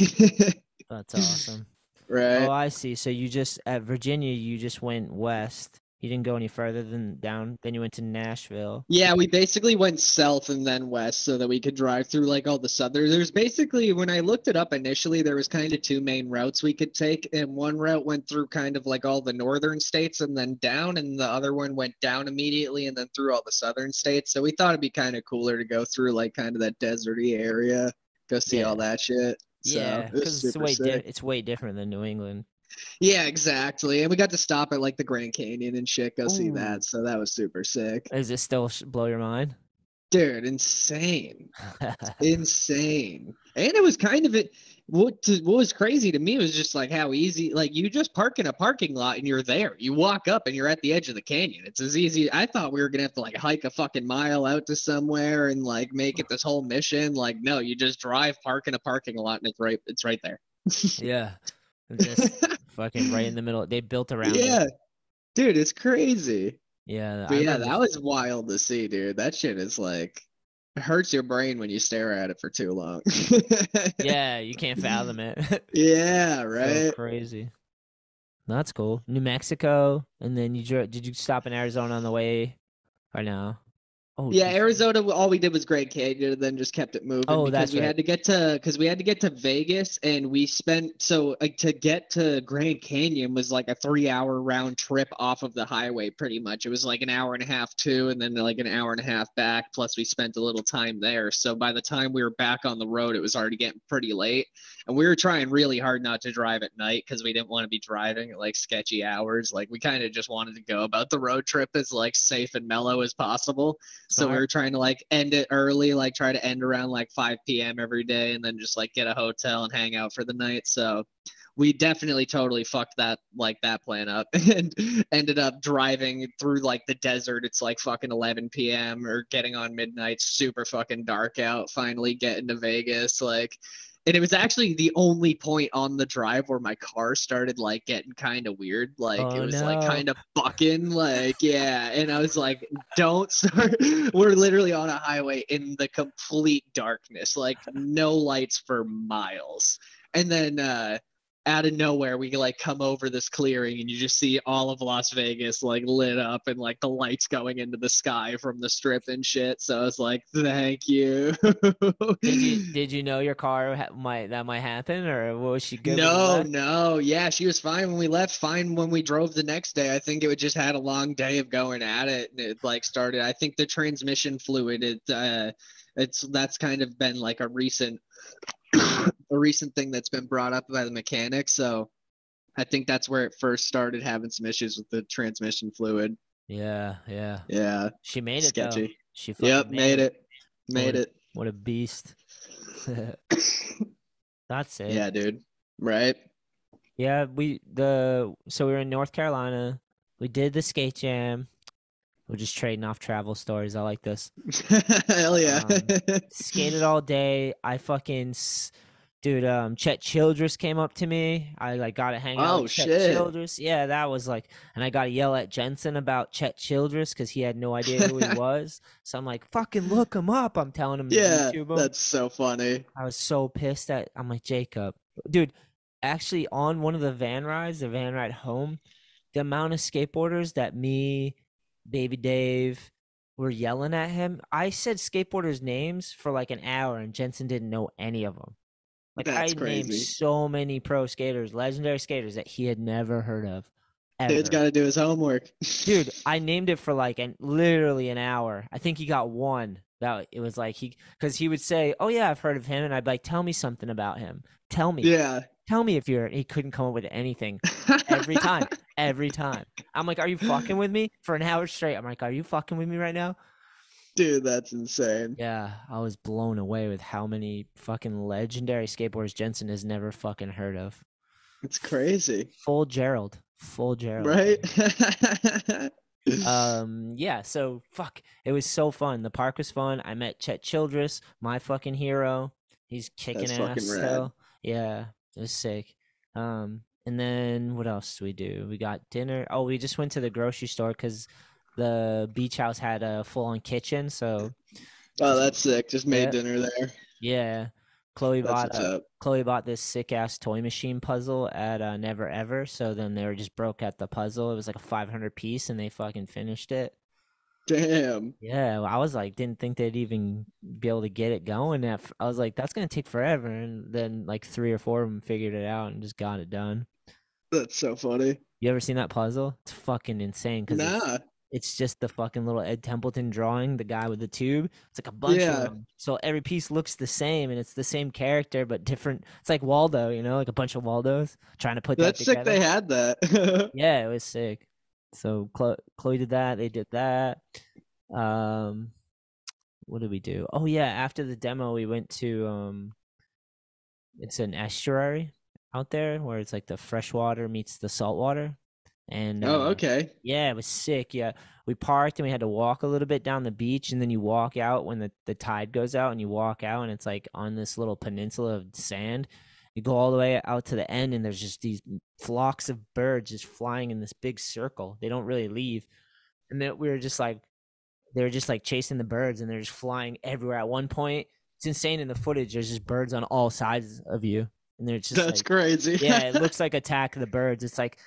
That's awesome. Oh, Right. I see. So you just at Virginia, you just went west. You didn't go any further than down. Then you went to Nashville. Yeah, we basically went south and then west so that we could drive through like all the southern. There's basically, when I looked it up initially, there was kind of two main routes we could take, and one route went through kind of like all the northern states and then down, and the other one went down immediately and then through all the southern states. So we thought it'd be kind of cooler to go through like kind of that deserty area, go see all Yeah, that shit. So yeah, it was because super sick. it's way different than New England. Yeah, exactly. And we got to stop at like the Grand Canyon and shit, go see Ooh, that. So that was super sick. is it still blow your mind? Dude, insane. Insane. And it was kind of it. What was crazy to me was just like how easy, like you just park in a parking lot and you're there. You walk up and you're at the edge of the canyon. It's as easy. I thought we were gonna have to like hike a fucking mile out to somewhere and like make it this whole mission. Like, no, you just drive, park in a parking lot, and it's right there. Yeah, just fucking right in the middle. They built around it. Yeah, dude, it's crazy. Yeah, But I yeah, remember. that was wild to see, dude. That shit is like it hurts your brain when you stare at it for too long. Yeah, you can't fathom it. Yeah, So right. crazy. That's cool. New Mexico, and then did you stop in Arizona on the way or no? Oh, Yeah, too far. Arizona, all we did was Grand Canyon and then just kept it moving Oh, because that's right. we had to get to Vegas and we spent so like to get to Grand Canyon was like a 3 hour round trip off of the highway pretty much. It was like an hour and a half too, and then like an hour and a half back, plus we spent a little time there. So by the time we were back on the road, it was already getting pretty late. And we were trying really hard not to drive at night because we didn't want to be driving at like sketchy hours. Like we kind of just wanted to go about the road trip as like safe and mellow as possible. So we Smart. were trying to like end it early, like try to end around like 5 p.m. every day and then just like get a hotel and hang out for the night. So we definitely totally fucked that plan up and ended up driving through like the desert. It's like fucking 11 p.m. or getting on midnight, super fucking dark out, finally getting to Vegas. Like, and it was actually the only point on the drive where my car started like getting kind of weird. Like it Oh was like no. kind of bucking, like, yeah. And I was like, don't start. We're literally on a highway in the complete darkness, like no lights for miles. And then out of nowhere we like come over this clearing and you just see all of Las Vegas like lit up and like the lights going into the sky from the strip and shit. So I was like, thank you. Did you know your car might happen, or was she good when you No, left? no. Yeah, she was fine when we left, fine when we drove the next day. I think it just had a long day of going at it and it like started. I think the transmission fluid it's that's kind of been like a recent thing that's been brought up by the mechanics. So I think that's where it first started having some issues with the transmission fluid. Yeah, yeah. Yeah, She made it though. sketchy. She Yep, fucking made made it. it. Made it. What a beast. That's Yeah, sick. dude. Right? Yeah, so we were in North Carolina. We did the skate jam. We're just trading off travel stories. I like this. Hell yeah. Skated all day. Dude, Chet Childress came up to me. I like got to hang out with Oh Chet shit. Childress. Yeah, that was like, and I got to yell at Jensen about Chet Childress because he had no idea who he was. So I'm like, fucking look him up. I'm telling him to Yeah, YouTube him. that's so funny. I was so pissed at. I'm like, Jacob, dude. Actually, on one of the van rides, the van ride home, the amount of skateboarders that me, Baby Dave, were yelling at him. I said skateboarders' names for like an hour, and Jensen didn't know any of them. Like I That's named crazy. so many pro skaters, legendary skaters that he had never heard of, Dude's ever. got to do his homework. Dude, I named it for like literally an hour. I think he got one. That it was like because he would say, "Oh yeah, I've heard of him," and I'd be like, "Tell me something about him. Tell me, Yeah. tell me if you're." He couldn't come up with anything every time. every time. I'm like, are you fucking with me? For an hour straight. I'm like, are you fucking with me right now? Dude, that's insane. Yeah, I was blown away with how many fucking legendary skateboarders Jensen has never fucking heard of. It's crazy, Full Gerald. Full Gerald. right? Yeah, so fuck. It was so fun. The park was fun. I met Chet Childress, my fucking hero. He's kicking That's ass fucking rad. still. Yeah, it was sick. And then what else did we do? We got dinner. Oh, we just went to the grocery store because the beach house had a full on kitchen, so Oh, just that's sick. Just made yeah. dinner there. Yeah. That's what's up. Chloe bought this sick ass toy machine puzzle at Never Ever. So then they were just broke at the puzzle. It was like a 500 piece and they fucking finished it. Damn. Yeah, well, I was like, didn't think they'd even be able to get it going. I was like, that's gonna take forever, and then like three or four of them figured it out and just got it done. That's so funny. You ever seen that puzzle? It's fucking insane because Nah. it's just the fucking little Ed Templeton drawing, the guy with the tube. It's like a bunch of Yeah. them. So every piece looks the same and it's the same character but different. It's like Waldo, like a bunch of Waldos trying to put that That's sick together. they had that. Yeah, it was sick. So Chloe did that. They did that. Um, what did we do? Oh yeah, after the demo, we went to it's an estuary out there where it's like the fresh water meets the salt water, and Oh, okay. yeah, it was sick. Yeah, we parked and we had to walk a little bit down the beach, and then you walk out when the tide goes out, and you walk out, and it's like on this little peninsula of sand. You go all the way out to the end, and there's just these flocks of birds just flying in this big circle. They don't really leave, and then we were just like they were just like chasing the birds and they're just flying everywhere at one point. It's insane in the footage. There's just birds on all sides of you. And they're just That's like, crazy. yeah, it looks like Attack of the Birds. It's like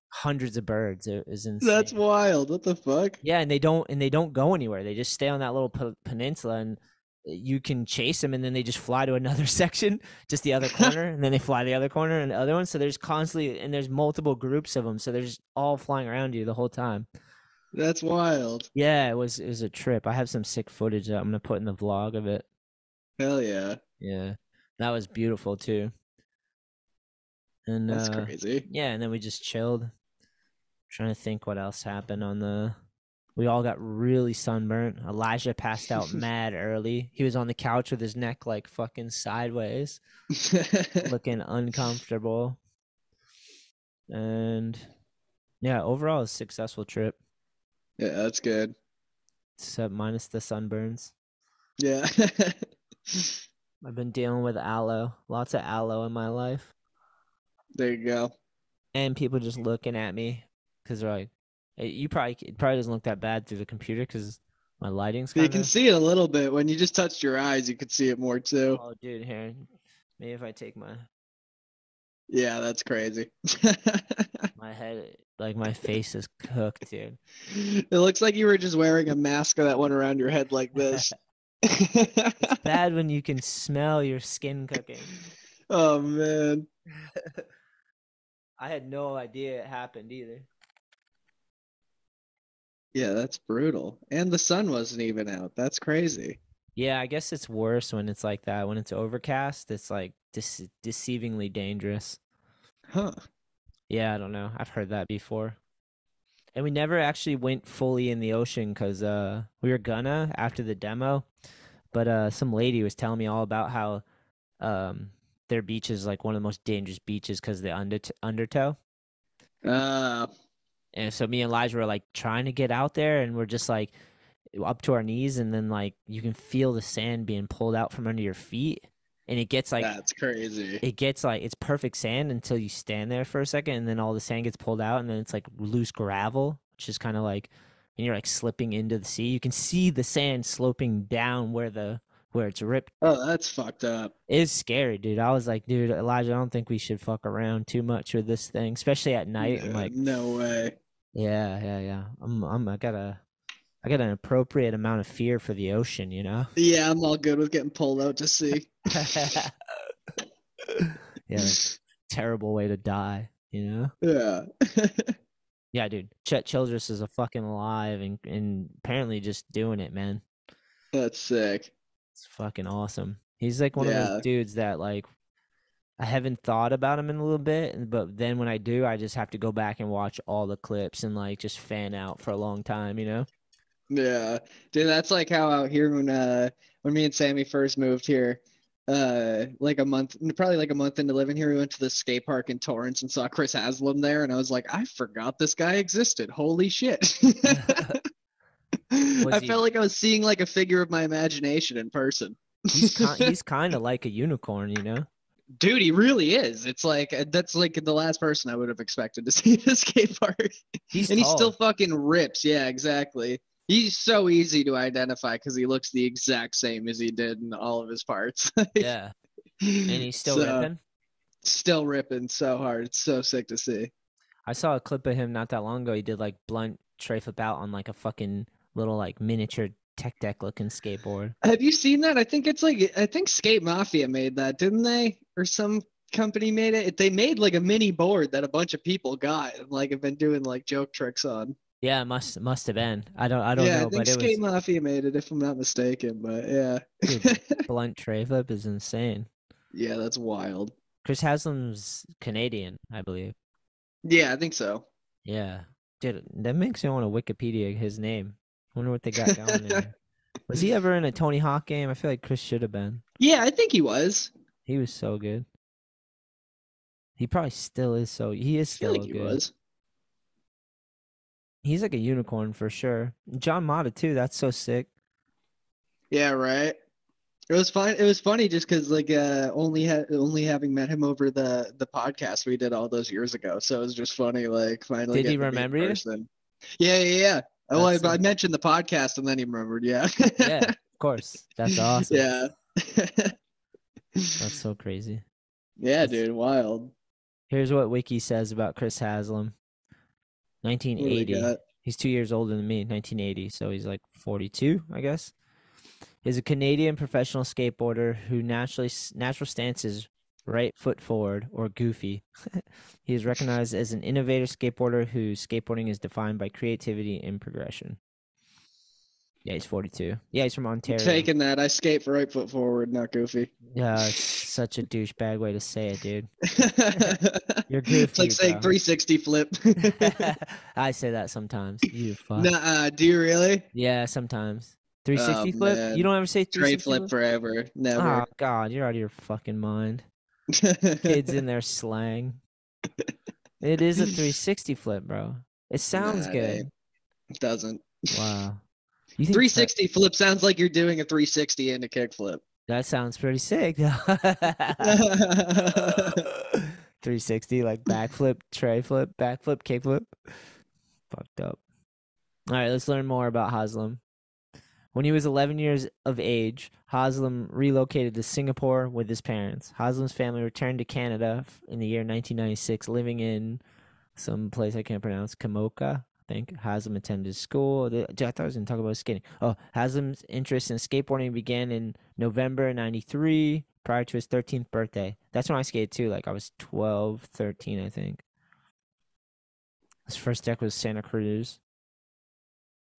hundreds of birds. It was That's insane. wild. What the fuck? Yeah, and they don't go anywhere. They just stay on that little peninsula, and you can chase them, and then they just fly to another section, just the other corner, and then they fly the other corner and the other one. So there's constantly and there's multiple groups of them. So they're just all flying around you the whole time. That's wild. Yeah, it was a trip. I have some sick footage that I'm gonna put in the vlog of it. Hell yeah. Yeah, that was beautiful too. And That's crazy. yeah, and then we just chilled. Trying to think what else happened on the. We all got really sunburnt. Elijah passed out mad early. He was on the couch with his neck like fucking sideways, looking uncomfortable. And yeah, overall, a successful trip. Yeah, that's good. Except minus the sunburns. Yeah. I've been dealing with aloe, lots of aloe in my life, There you go. and people just looking at me because they're like, it probably doesn't look that bad through the computer because my lighting's You kind can of. see it a little bit. When you just touched your eyes, you could see it more too. Oh, dude, here, maybe if I take Yeah, that's crazy. my head, like my face is cooked, dude. It looks like you were just wearing a mask that went around your head like this. It's bad when you can smell your skin cooking. Oh man. I had no idea it happened either. Yeah, that's brutal. And the sun wasn't even out. That's crazy. Yeah, I guess it's worse when it's like that. When it's overcast, it's like deceivingly dangerous. Huh. Yeah, I don't know. I've heard that before. And we never actually went fully in the ocean because we were gonna after the demo, but some lady was telling me all about how their beach is like one of the most dangerous beaches because of the undertow. Uh, And so me and Elijah were like trying to get out there, and we're just like up to our knees, and then like you can feel the sand being pulled out from under your feet, and that's crazy. it gets like it's perfect sand until you stand there for a second, and then all the sand gets pulled out, and then it's like loose gravel, which is kind of like, and you're like slipping into the sea. You can see the sand sloping down where it's ripped. Oh, that's fucked up. It's scary, dude. I was like, dude, Elijah, I don't think we should fuck around too much with this thing, especially at night. I'm Yeah, like, no way. yeah. I got an appropriate amount of fear for the ocean, you know? Yeah, I'm all good with getting pulled out to sea. Yeah, that's a terrible way to die, you know? Yeah. Yeah, dude. Chet Childress is a fucking alive and apparently just doing it, man. That's sick. It's fucking awesome. He's like one of those Yeah. dudes that like I haven't thought about him in a little bit, but then when I do, I just have to go back and watch all the clips and like just fan out for a long time, you know? Yeah, dude, that's like how out here when me and Sammy first moved here, like a month, probably like a month into living here, we went to the skate park in Torrance and saw Chris Haslam there, and I was like, I forgot this guy existed. Holy shit. Was I he? felt like I was seeing like a figure of my imagination in person. He's kind of like a unicorn, you know? Dude, he really is. It's like that's like the last person I would have expected to see at a skate park. He's And he still tall. fucking rips. Yeah, exactly. He's so easy to identify because he looks the exact same as he did in all of his parts. Yeah. And he's still So ripping. still ripping so hard. It's so sick to see. I saw a clip of him not that long ago. He did like blunt tray flip out on like a fucking little like miniature tech deck looking skateboard. Have you seen that? I think it's like I think Skate Mafia made that, didn't they? Or some company made it. They made like a mini board that a bunch of people got and like have been doing like joke tricks on. Yeah, it must have been. I don't Yeah, I know, think but it Skate was Mafia made it if I'm not mistaken, but yeah. dude, blunt tray flip is insane. Yeah, that's wild. Chris Haslam's Canadian, I believe. Yeah, I think so. Yeah. Dude, that makes me want to Wikipedia his name. I wonder what they got going in there. Was he ever in a Tony Hawk game? I feel like Chris should have been. Yeah, I think he was. He was so good. He probably still is he is I feel like still he good. was. He's like a unicorn for sure. John Mata too, that's so sick. Yeah, right. It was fine. It was funny just because like only having met him over the podcast we did all those years ago. So it was just funny like finally Did he getting to meet remember in you? person. Yeah, yeah, yeah. Oh, That's I sick. mentioned the podcast and then he remembered. Yeah. Yeah, of course. That's awesome. Yeah. That's so crazy. Yeah, Let's dude, wild. Here's what Wiki says about Chris Haslam. What do we 1980. got? He's 2 years older than me, 1980, so he's like 42, I guess. He's a Canadian professional skateboarder who natural stance is right foot forward or goofy. He is recognized as an innovative skateboarder whose skateboarding is defined by creativity and progression. Yeah, he's 42. Yeah, he's from I'm Ontario. taking that. I skate for right foot forward, not goofy. Yeah, it's such a douchebag way to say it, dude. You're It's like goofy, saying bro. 360 flip. I say that sometimes. You fuck. Nah, do you really? Yeah, sometimes. Oh 360 flip? You man. don't ever say Tray 360 flip flip? forever. Oh, Never. God, you're out of your fucking mind. Kids in their slang. It is a 360 flip, bro. It sounds Nah, it good. ain't. It doesn't. Wow. You think 360 flip sounds like you're doing a 360 and a kick flip. that sounds pretty sick. 360, like backflip, tray flip, backflip, kickflip. Fucked up. All right, let's learn more about Haslam. When he was 11 years of age, Haslam relocated to Singapore with his parents. Haslam's family returned to Canada in the year 1996, living in some place I can't pronounce, Kamoka, I think. Haslam attended school. Dude, I thought I was going to talk about skating. Oh, Haslam's interest in skateboarding began in November 93, prior to his 13th birthday. That's when I skated too. Like I was 12, 13, I think. His first deck was Santa Cruz.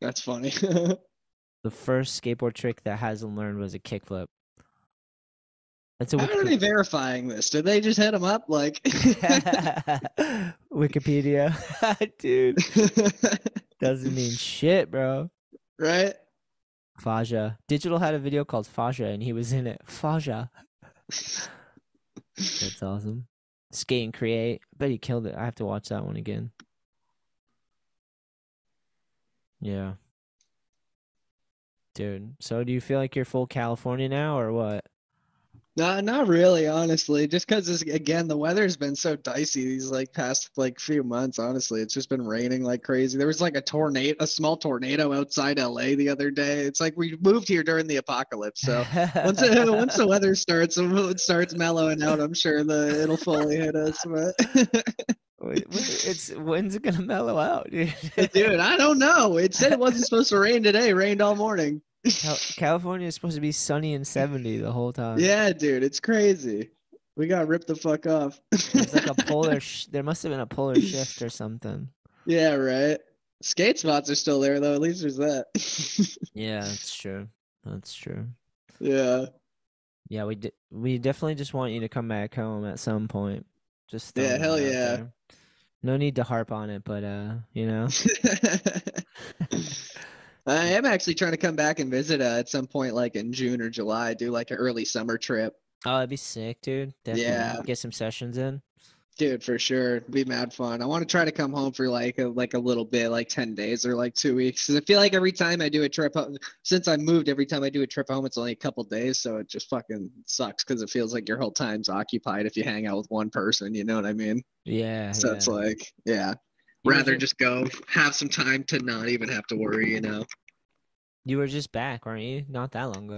That's funny. The first skateboard trick that Haslam learned was a kickflip. That's a How are they verifying this? Did they just hit him up like Wikipedia? Dude, doesn't mean shit, bro. right? Faja. Digital had a video called Faja and he was in it. Faja. That's awesome. Skate and Create. I bet he killed it. I have to watch that one again. Yeah. Dude, so do you feel like you're full California now or what? Not really, honestly. Just because again, the weather's been so dicey these like past like few months. Honestly, it's just been raining like crazy. There was like a small tornado outside LA the other day. It's like we moved here during the apocalypse. So once the weather starts, it starts mellowing out. I'm sure it'll fully hit us. But When's it gonna mellow out, dude? dude, I don't know. It said it wasn't supposed to rain today. It rained all morning. California is supposed to be sunny and 70 the whole time. Yeah, dude, it's crazy. We got ripped the fuck off. There's like a there must have been a polar shift or something. Yeah, right. Skate spots are still there though. At least there's that. Yeah, that's true. That's true. Yeah. Yeah, we definitely just want you to come back home at some point. Just Yeah, throwing that hell out yeah. there. No need to harp on it, but you know. I am actually trying to come back and visit at some point, like in June or July, do like an early summer trip. Oh, that'd be sick, dude. Definitely Yeah, get some sessions in. dude, for sure. It'd be mad fun. I want to try to come home for like a little bit, like 10 days or like 2 weeks. 'Cause I feel like every time I do a trip home, since I moved, every time I do a trip home, it's only a couple days. So it just fucking sucks because it feels like your whole time's occupied if you hang out with one person. You know what I mean? Yeah, So it's yeah. like, yeah, You were rather just just go have some time to not even have to worry, you know? you were just back, weren't you? Not that long ago.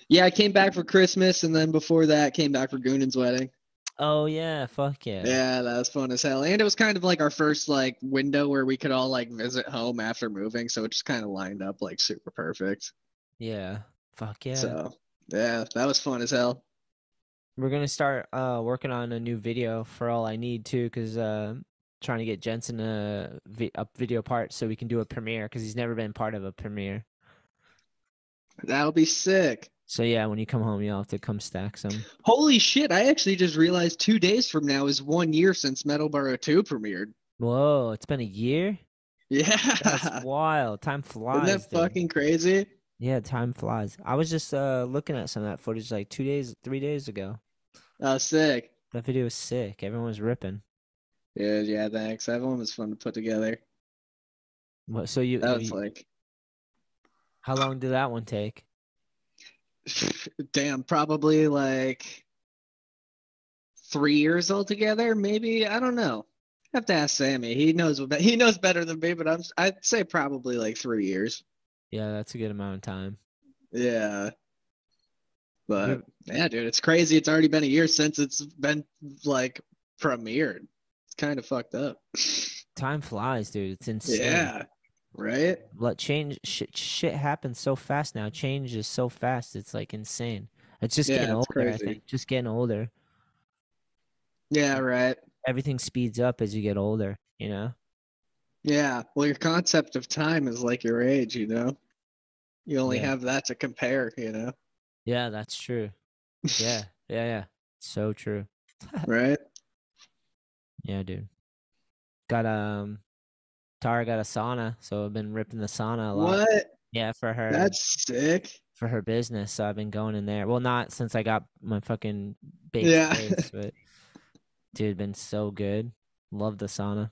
Yeah, I came back for Christmas, and then before that, came back for Goonan's wedding. Oh yeah, fuck yeah. Yeah, that was fun as hell. And it was kind of like our first like window where we could all like visit home after moving, so it just kind of lined up like super perfect. Yeah. Fuck yeah. So yeah, that was fun as hell. We're gonna start working on a new video for All I Need too, cause trying to get Jensen a video part so we can do a premiere, cause he's never been part of a premiere. That'll be sick. So yeah, when you come home, you'll have to come stack some. Holy shit, I actually just realized 2 days from now is 1 year since Metalboro 2 premiered. Whoa, it's been a year? That's Yeah. wild. Time Isn't flies, that dude. fucking crazy? Yeah, time flies. I was just looking at some of that footage like 2 days, 3 days ago. Oh, sick. That video was sick. Everyone was ripping. Yeah, yeah, thanks. That one was fun to put together. What? So That was like, how long did that one take? damn, probably like 3 years altogether, maybe. I don't know. I have to ask Sammy. He knows better than me, but I'd say probably like 3 years. Yeah, that's a good amount of time. Yeah, but We yeah, dude, it's crazy. It's already been a year since it's been like premiered. It's kind of fucked up. Time flies, dude. It's insane. Yeah, right. Let change shit happens so fast now. Change is so fast. It's like insane. It's just getting Yeah, it's older, I crazy. think. Just getting older. Yeah, right. Everything speeds up as you get older, you know? Yeah. Well, your concept of time is like your age, you know? You only Yeah. have that to compare, you know? Yeah, that's true. Yeah. Yeah, yeah. So true. Right? Yeah, dude. Got Tara got a sauna, so I've been ripping the sauna a lot. What? Yeah, That's sick. for her business, so I've been going in there. Well, not since I got my fucking baked Yeah. face, but dude, been so good. Love the sauna.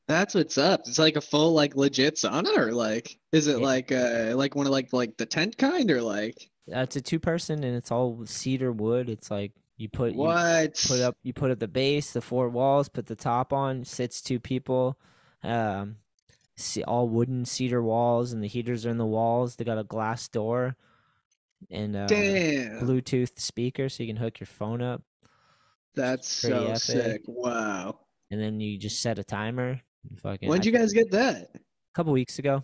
That's what's up. It's like a full like legit sauna or like is it Yeah, like one of like the tent kind or like it's a two-person and it's all cedar wood. It's like what? you put up the base, the four walls, put the top on, sits two people. Um, see all wooden cedar walls and the heaters are in the walls. They got a glass door and Damn. Bluetooth speaker so you can hook your phone up. That's Pretty so epic. sick. Wow. And then you just set a timer. Fucking, When'd you guys get that? couple weeks ago.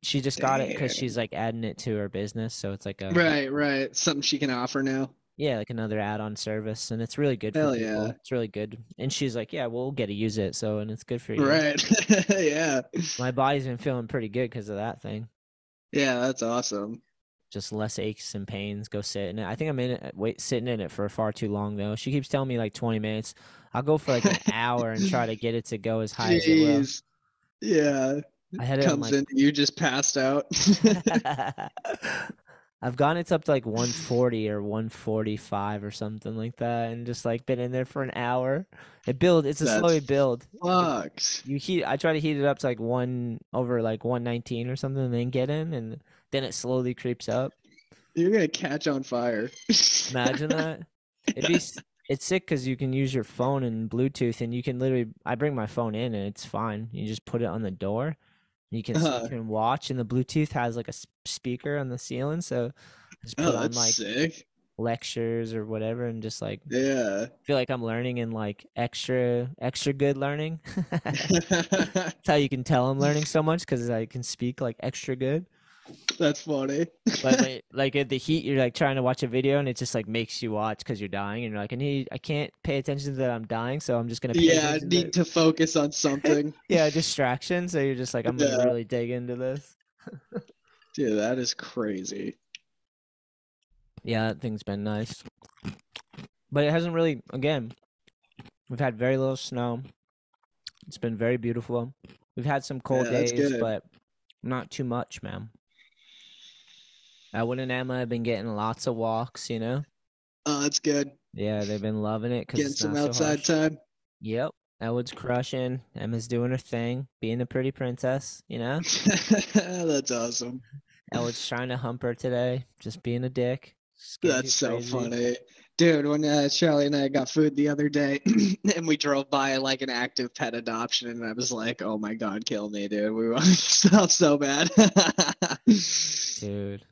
She just got it because she's Damn. like adding it to her business, so it's like a Right, right. Something she can offer now. yeah, like another add-on service, and it's really good for Hell yeah. people. It's really good, and she's like, yeah, we'll get to use it, so and it's good for you. Right. Yeah. My body's been feeling pretty good because of that thing. Yeah, that's awesome. Just less aches and pains. Go sit in it. I think I'm in it, wait, sitting in it for far too long though. She keeps telling me like 20 minutes. I'll go for like an hour and try to get it to go as high as it will. Jeez. Yeah. I had it on Comes like in, you just passed out. I've gone it's up to like 140 or 145 or something like that, and just like been in there for an hour. It's a slow That's build. fucked. I try to heat it up to like one over like 119 or something, and then get in, and then it slowly creeps up. You're gonna catch on fire. Imagine that. It'd be it's sick because you can use your phone and Bluetooth, and you can literally. I bring my phone in, and it's fine. You just put it on the door. You Uh, can watch, and the Bluetooth has like a speaker on the ceiling, so I just put oh, on that's like sick. lectures or whatever, and just like Yeah. feel like I'm learning and like extra good learning. That's how you can tell I'm learning so much because I can speak like extra good. That's funny. Like at the heat, you're like trying to watch a video and it just like makes you watch because you're dying and you're like, I can't pay attention to that I'm dying, so I'm just gonna pay Yeah, I attention to need to focus on something. yeah, distraction. So you're just like, I'm gonna Yeah. really dig into this. Dude, that is crazy. Yeah, that thing's been nice. But it hasn't really, again, we've had very little snow. It's been very beautiful. We've had some cold Yeah, that's days, good. but not too much, man. Owen and Emma have been getting lots of walks, you know? Oh, that's good. Yeah, they've been loving it because Getting it's some not so outside harsh. time. Yep. Elwood's crushing. Emma's doing her thing, being a pretty princess, you know? That's awesome. Elwood's trying to hump her today, just being a dick. Just getting That's too so crazy. funny. Dude, when Charlie and I got food the other day and we drove by like an active pet adoption, and I was like, oh my God, kill me, dude. We want to stop so bad. Dude.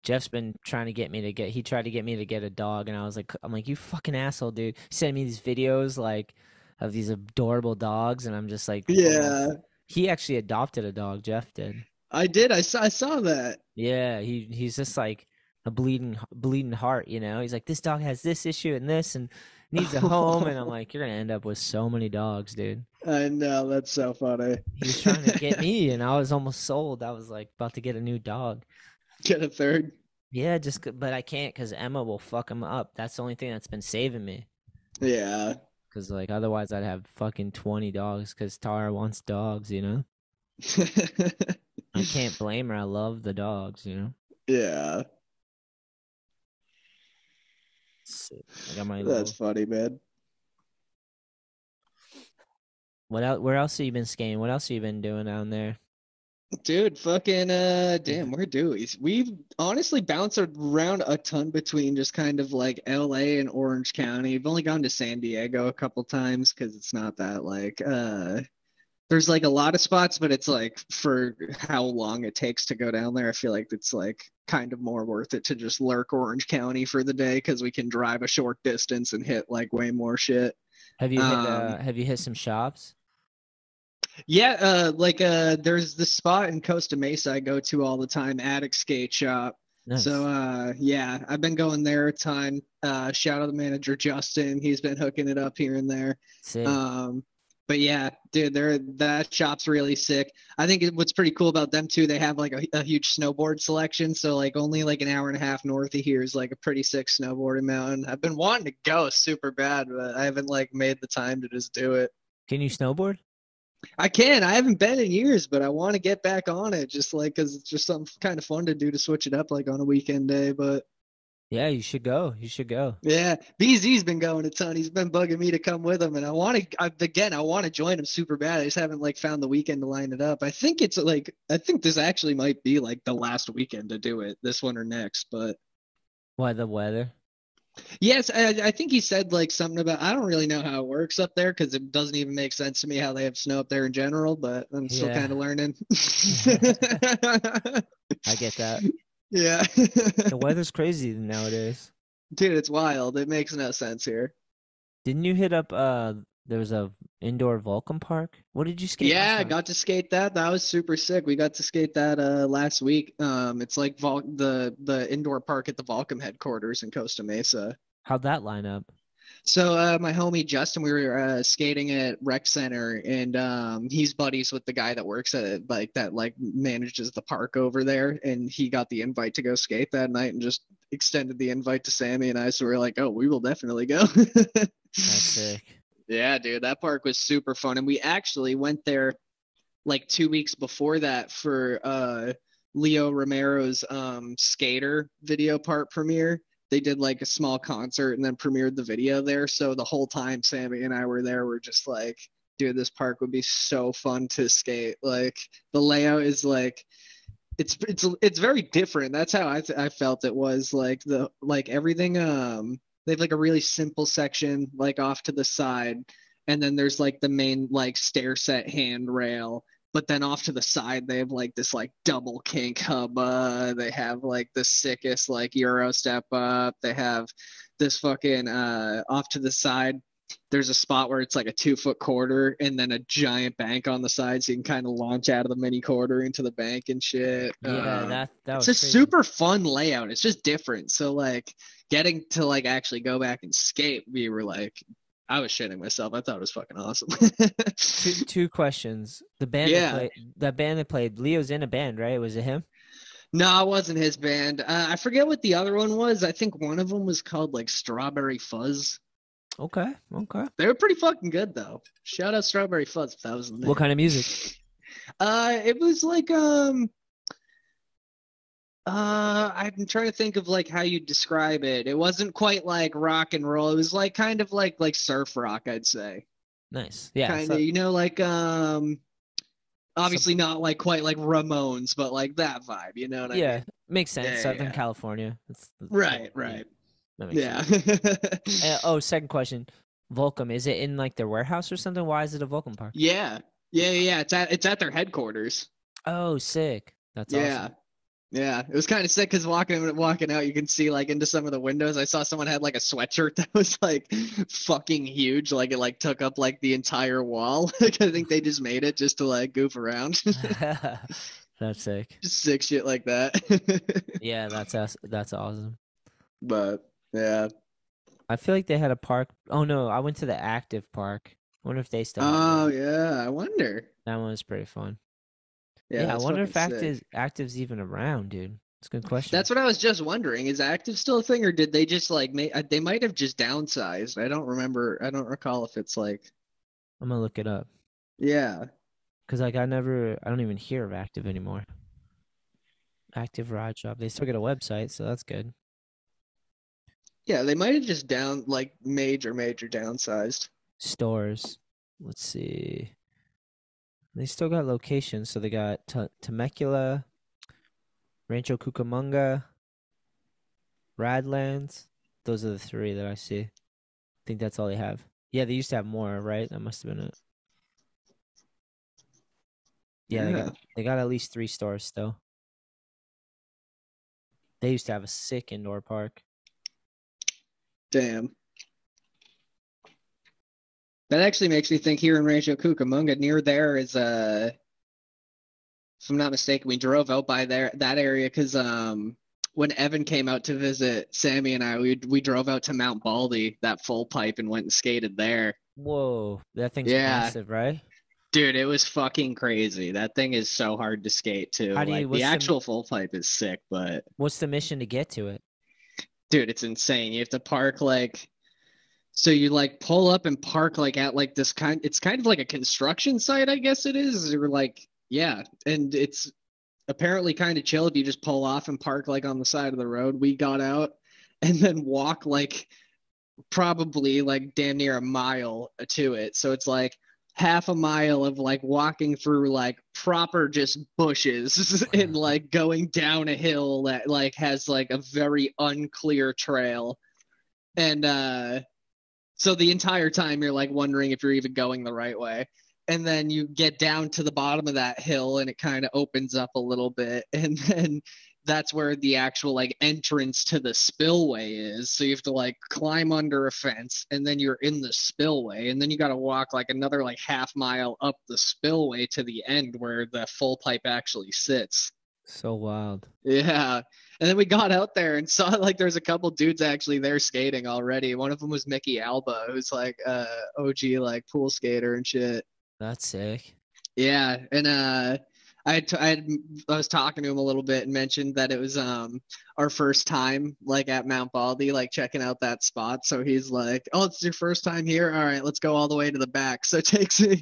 Jeff's been trying to get me to get, he tried to get me to get a dog, and I'm like, you fucking asshole, dude. He sent me these videos, like, of these adorable dogs, and I'm just like, Yeah, he actually adopted a dog, Jeff did. I did. I saw that. Yeah, he's just like a bleeding heart, you know. He's like, this dog has this issue and this and needs a home, and I'm like, you're gonna end up with so many dogs, dude. I know, that's so funny. He was trying to get me, and I was almost sold. I was like about to get a new dog. Get a third. Yeah, but I can't because Emma will fuck him up. That's the only thing that's been saving me. Yeah. Because like otherwise I'd have fucking 20 dogs. Because Tara wants dogs, you know. I can't blame her. I love the dogs, you know. Yeah. Sick. I got my That's little. funny, man. What else? Where else have you been skating? What else have you been doing down there? Dude, fucking damn, where do we? We've honestly bounced around a ton between just kind of like LA and Orange County. We've only gone to San Diego a couple times because it's not that like there's like a lot of spots, but it's like for how long it takes to go down there, I feel like it's like kind of more worth it to just lurk Orange County for the day because we can drive a short distance and hit like way more shit. Um, Have you hit some shops? Yeah, there's this spot in Costa Mesa I go to all the time, Attic Skate Shop. So Nice. yeah, I've been going there a ton. Shout out to the manager Justin. He's been hooking it up here and there. Sick. Um but yeah, dude, that shop's really sick. I think what's pretty cool about them too, they have like a huge snowboard selection. So like only like an hour and a half north of here is like a pretty sick snowboarding mountain. I've been wanting to go super bad, but I haven't like made the time to just do it. Can you snowboard? I can. I haven't been in years, but I want to get back on it just like because it's just something kind of fun to do to switch it up like on a weekend day. But Yeah, you should go. You should go. yeah, BZ's been going a ton. He's been bugging me to come with him, and I want to join him super bad. I just haven't like found the weekend to line it up. I think this actually might be like the last weekend to do it, this one or next. But Why the weather? yes, I think he said like something about I don't really know how it works up there because it doesn't even make sense to me how they have snow up there in general, but I'm still Yeah. kind of learning. I get that. Yeah. The weather's crazy nowadays. Dude, it's wild. It makes no sense here. Didn't you hit up there was a indoor Vulcan park? What did you skate last Yeah, I time? got to skate that. That was super sick. We got to skate that last week. It's like the indoor park at the Volcom headquarters in Costa Mesa. How'd that line up? So my homie Justin, we were skating at Rec Center, and he's buddies with the guy that works at it, like that like manages the park over there, and he got the invite to go skate that night, and just extended the invite to Sammy and I. So we are like, oh, we will definitely go. That's sick. Yeah, dude, that park was super fun, and we actually went there like 2 weeks before that for Leo Romero's Skater video part premiere. They did like a small concert and then premiered the video there. So the whole time Sammy and I were there, we're just like, dude, this park would be so fun to skate. Like the layout is like it's very different. That's how I felt it was like the like everything they have like a really simple section like off to the side, and then there's like the main like stair set handrail, but then off to the side they have like this like double kink hub. They have like the sickest like Euro step up. They have this fucking off to the side there's a spot where it's like a 2 foot quarter and then a giant bank on the side, so you can kind of launch out of the mini quarter into the bank and shit. Yeah, that It's was just crazy. super fun layout. It's just different. So like getting to like actually go back and skate, we were like, I was shitting myself. I thought it was fucking awesome. Two questions. Yeah. The band that played, Leo's in a band, right? Was it him? No, it wasn't his band. I forget what the other one was. I think one of them was called like Strawberry Fuzz. Okay, okay. They were pretty fucking good though. Shout out Strawberry Fuzz if that was the What name. kind of music? It was like I'm trying to think of like how you describe it. It wasn't quite like rock and roll. It was like kind of like surf rock, I'd say. Nice. Yeah. Kind of, So, like so obviously not like quite like Ramones, but like that vibe, you know what I yeah, mean? makes sense. Yeah, Southern yeah. California. That's Right, totally right. that makes Yeah. sense. Oh, second question. Volcom, is it in like their warehouse or something? Why is it a Volcom park? Yeah. Yeah. It's at their headquarters. Oh, sick. That's Yeah. awesome. Yeah, it was kind of sick because walking out, you can see like into some of the windows. I saw someone had like a sweatshirt that was like fucking huge, like it like took up like the entire wall. Like I think they just made it just to like goof around. That's sick. Just sick shit like that. Yeah, that's awesome. But yeah. I feel like they had a park. Oh no, I went to the active park. I wonder if they still have Oh one. yeah, I wonder. That one was pretty fun. Yeah, Yeah, I that's wonder fucking if sick. active's even around, dude. It's a good question. That's what I was just wondering. Is active still a thing, or did they just like make? They might have just downsized. I don't remember. I don't recall if it's like. I'm gonna look it up Yeah. because like I don't even hear of active anymore. Active Ride Shop. They still get a website, so that's good. Yeah, they might have just like major downsized. Stores. Let's see. They still got locations, so they got Temecula, Rancho Cucamonga, Radlands. Those are the three that I see. I think that's all they have. Yeah, they used to have more, right? That must have been it. Yeah, Yeah. they got at least 3 stores still. They used to have a sick indoor park. Damn. That actually makes me think here in Rancho Cucamonga, near there is if I'm not mistaken, we drove out by that area because when Evan came out to visit Sammy and I, we drove out to Mount Baldy, that full pipe, and went and skated there. Whoa, that thing's Yeah, massive, right? dude, it was fucking crazy. That thing is so hard to skate too. How do you? Like the actual full pipe is sick, but What's the mission to get to it? dude, it's insane. You have to park like so you like pull up and park like at like this it's kind of like a construction site, I guess it is. Or like yeah, and it's apparently kind of chill if you just pull off and park like on the side of the road. We got out and then walk like probably like damn near a mile to it. So it's like half a mile of like walking through like proper just bushes and like going down a hill that like has like a very unclear trail. And so the entire time you're like wondering if you're even going the right way. And then you get down to the bottom of that hill and it kind of opens up a little bit. And then that's where the actual like entrance to the spillway is. So you have to like climb under a fence and then you're in the spillway. And then you got to walk like another like half mile up the spillway to the end where the full pipe actually sits. So wild. Yeah. And then we got out there and saw like there's a couple dudes actually there skating already. One of them was Mickey Alba, who's like OG like pool skater and shit. That's sick. Yeah, and I was talking to him a little bit and mentioned that it was our first time like at Mount Baldy, like checking out that spot. So he's like, "Oh, it's your first time here? All right, let's go all the way to the back." So it takes me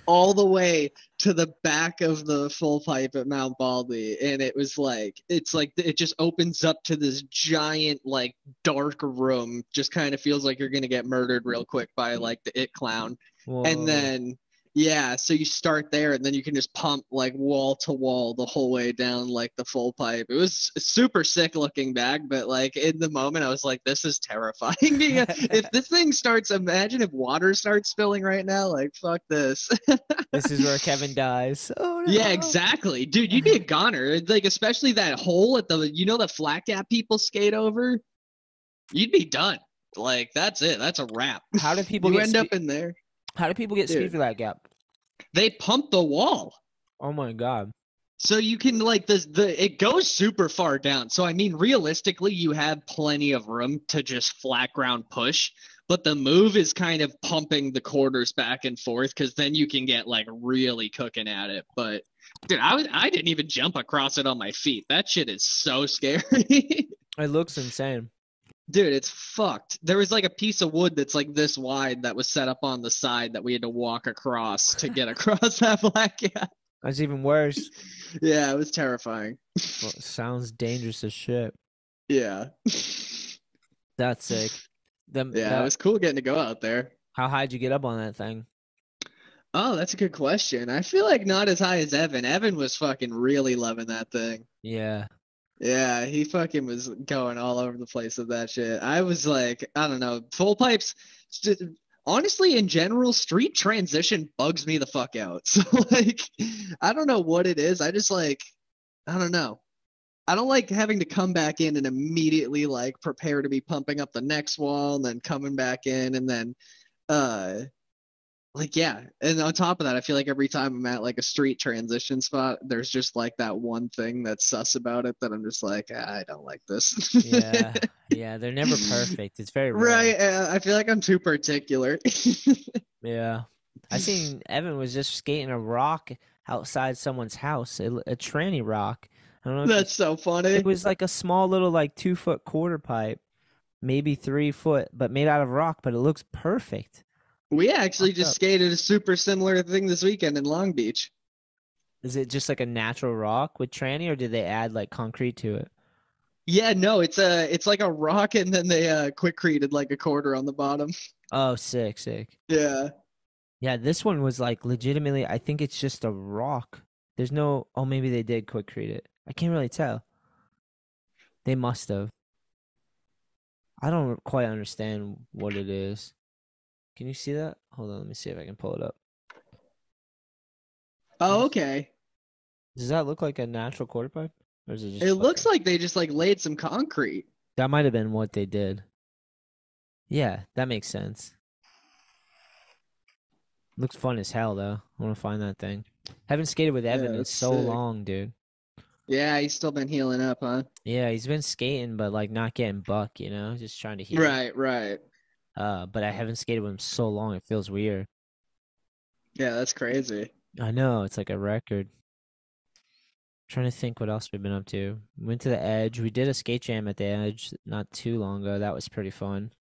all the way to the back of the full pipe at Mount Baldy, and it's like it just opens up to this giant like dark room. Just kind of feels like you're gonna get murdered real quick by like the it clown, and Whoa. then yeah, so you start there and then you can just pump like wall to wall the whole way down like the full pipe. It was super sick looking back, but like in the moment I was like, this is terrifying. If this thing starts, imagine if water starts spilling right now, like fuck this. This is where Kevin dies. Oh Yeah, no. exactly. Dude, you'd be a goner. Like especially that hole at the flat gap people skate over, you'd be done. Like that's it. That's a wrap. How do people You get end up in there. How do people get speed Dude, for that gap? they pump the wall. Oh my god. So you can like it goes super far down. So I mean realistically you have plenty of room to just flat ground push, but the move is kind of pumping the quarters back and forth cuz then you can get like really cooking at it. But Dude, I didn't even jump across it on my feet. That shit is so scary. It looks insane. Dude, it's fucked. There was like a piece of wood that's like this wide that was set up on the side that we had to walk across to get across that black cat. That's even worse. Yeah, it was terrifying. Well, it sounds dangerous as shit. Yeah. That's sick. Yeah, it was cool getting to go out there. How high did you get up on that thing? Oh, that's a good question. I feel like not as high as Evan. Evan was fucking really loving that thing. Yeah. Yeah, he fucking was going all over the place with that shit. I was like, I don't know, full pipes. Honestly, in general, street transition bugs me the fuck out. So like, I don't know what it is. I just like, I don't know. I don't like having to come back in and immediately like prepare to be pumping up the next wall and then coming back in and then uh like yeah. And on top of that, I feel like every time I'm at like a street transition spot, there's just like that one thing that's sus about it that I'm just like, I don't like this. Yeah. Yeah, they're never perfect. It's very rare. Right. I feel like I'm too particular. Yeah. I seen Evan was just skating a rock outside someone's house, a tranny rock. I don't know if That's so funny. it was like a small little like 2-foot quarter pipe, maybe 3 foot, but made out of rock, but it looks perfect. We actually Fucked just up. skated a super similar thing this weekend in Long Beach. Is it just like a natural rock with tranny, or did they add like concrete to it? Yeah, no, it's like a rock and then they quickcreted like a quarter on the bottom. Oh, sick, sick. Yeah. Yeah, this one was like legitimately, I think it's just a rock. There's no, oh, maybe they did quickcrete it. I can't really tell. They must have. I don't quite understand what it is. Can you see that? Hold on, let me see if I can pull it up. Oh, okay. Does that look like a natural quarter pipe? Or is it just It looks fucking- like they just like laid some concrete. That might have been what they did. Yeah, that makes sense. Looks fun as hell though. I want to find that thing. Haven't skated with Evan in that's so sick. long, dude. Yeah, he's still been healing up, huh? Yeah, he's been skating, but like not getting buck, you know, just trying to heal. Right, right. But I haven't skated with him so long, it feels weird. Yeah, that's crazy. I know, it's like a record. Trying to think what else we've been up to. Went to the Edge. We did a skate jam at the Edge not too long ago. That was pretty fun.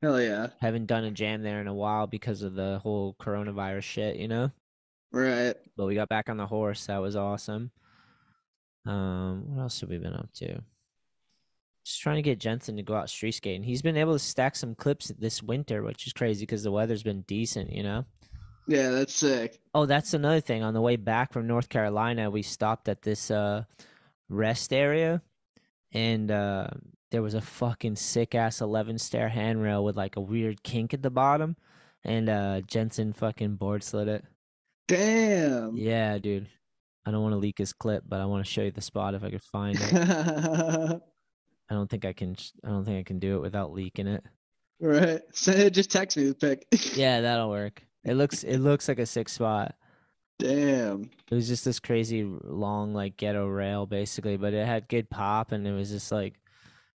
Hell yeah. Haven't done a jam there in a while because of the whole coronavirus shit, you know? Right. But we got back on the horse. That was awesome. What else have we been up to? Just trying to get Jensen to go out street skating. He's been able to stack some clips this winter, which is crazy because the weather's been decent, you know? Yeah, that's sick. Oh, that's another thing. On the way back from North Carolina, we stopped at this rest area, and there was a fucking sick ass 11-stair handrail with like a weird kink at the bottom, and Jensen fucking board slid it. Damn. Yeah, dude. I don't want to leak his clip, but I want to show you the spot if I could find it. I don't think I can. I don't think I can do it without leaking it. Right. So just text me the pic. Yeah, that'll work. It looks like a sick spot. Damn. It was just this crazy long like ghetto rail basically, but it had good pop, and it was just like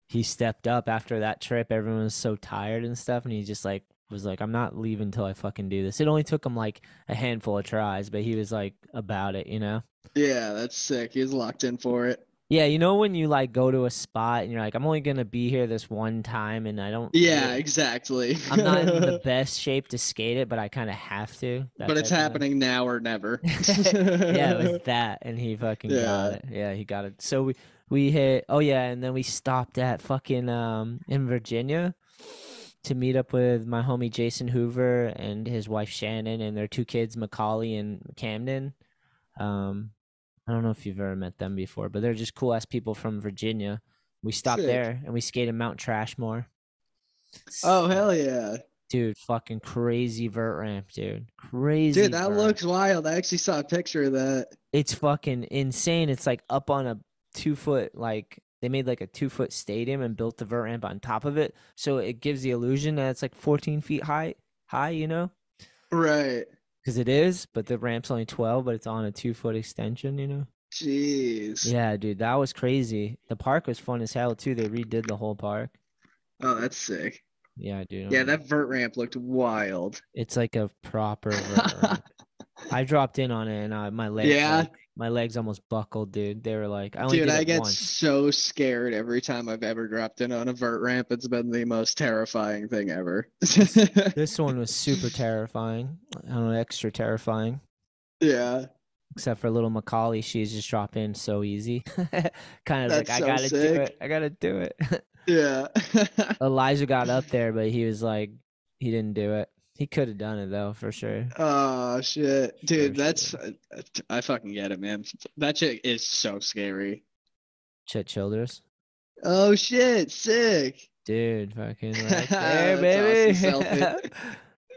he stepped up after that trip. Everyone was so tired and stuff, and he just like was like, I'm not leaving until I fucking do this. It only took him like a handful of tries, but he was like about it, you know? Yeah, that's sick. He was locked in for it. Yeah, you know when you like go to a spot and you're like, I'm only gonna be here this one time, and I don't. Yeah, really- exactly. I'm not in the best shape to skate it, but I kind of have to. That But it's type of thing. happening now or never. Yeah, it was that, and he fucking got Yeah. it. Yeah, he got it. So we hit. Oh yeah, and then we stopped at fucking in Virginia to meet up with my homie Jason Hoover and his wife Shannon and their 2 kids, Macaulay and Camden. I don't know if you've ever met them before, but they're just cool ass people from Virginia. We stopped Sick. there and we skated Mount Trashmore. Oh, hell yeah. Dude, fucking crazy vert ramp, dude. Crazy. Dude, that vert. looks wild. I actually saw a picture of that. It's fucking insane. It's like up on a 2-foot, like they made like a 2-foot stadium and built the vert ramp on top of it. So it gives the illusion that it's like 14 feet high, you know? Right. Because it is, but the ramp's only 12, but it's on a 2-foot extension, you know? Jeez. Yeah, dude, that was crazy. The park was fun as hell, too. They redid the whole park. Oh, that's sick. Yeah, dude. Yeah, that vert ramp looked wild. It's like a proper vert ramp. I dropped in on it, and my legs Yeah. like, My legs almost buckled, dude. They were like, I only Dude, did I it get once. so scared every time I've ever dropped in on a vert ramp. It's been the most terrifying thing ever. This one was super terrifying. I don't know, extra terrifying. Yeah, Except for little Macaulay, she's just drop in so easy. Kind of like, that's I so gotta do sick. it. I gotta do it. Yeah. Elijah got up there, but he was like, he didn't do it. He could have done it though, for sure. Oh shit. For Dude, sure. that's I fucking get it, man. That shit is so scary. Chet Childers. Oh shit, sick. Dude, fucking right there, That's awesome baby. selfie.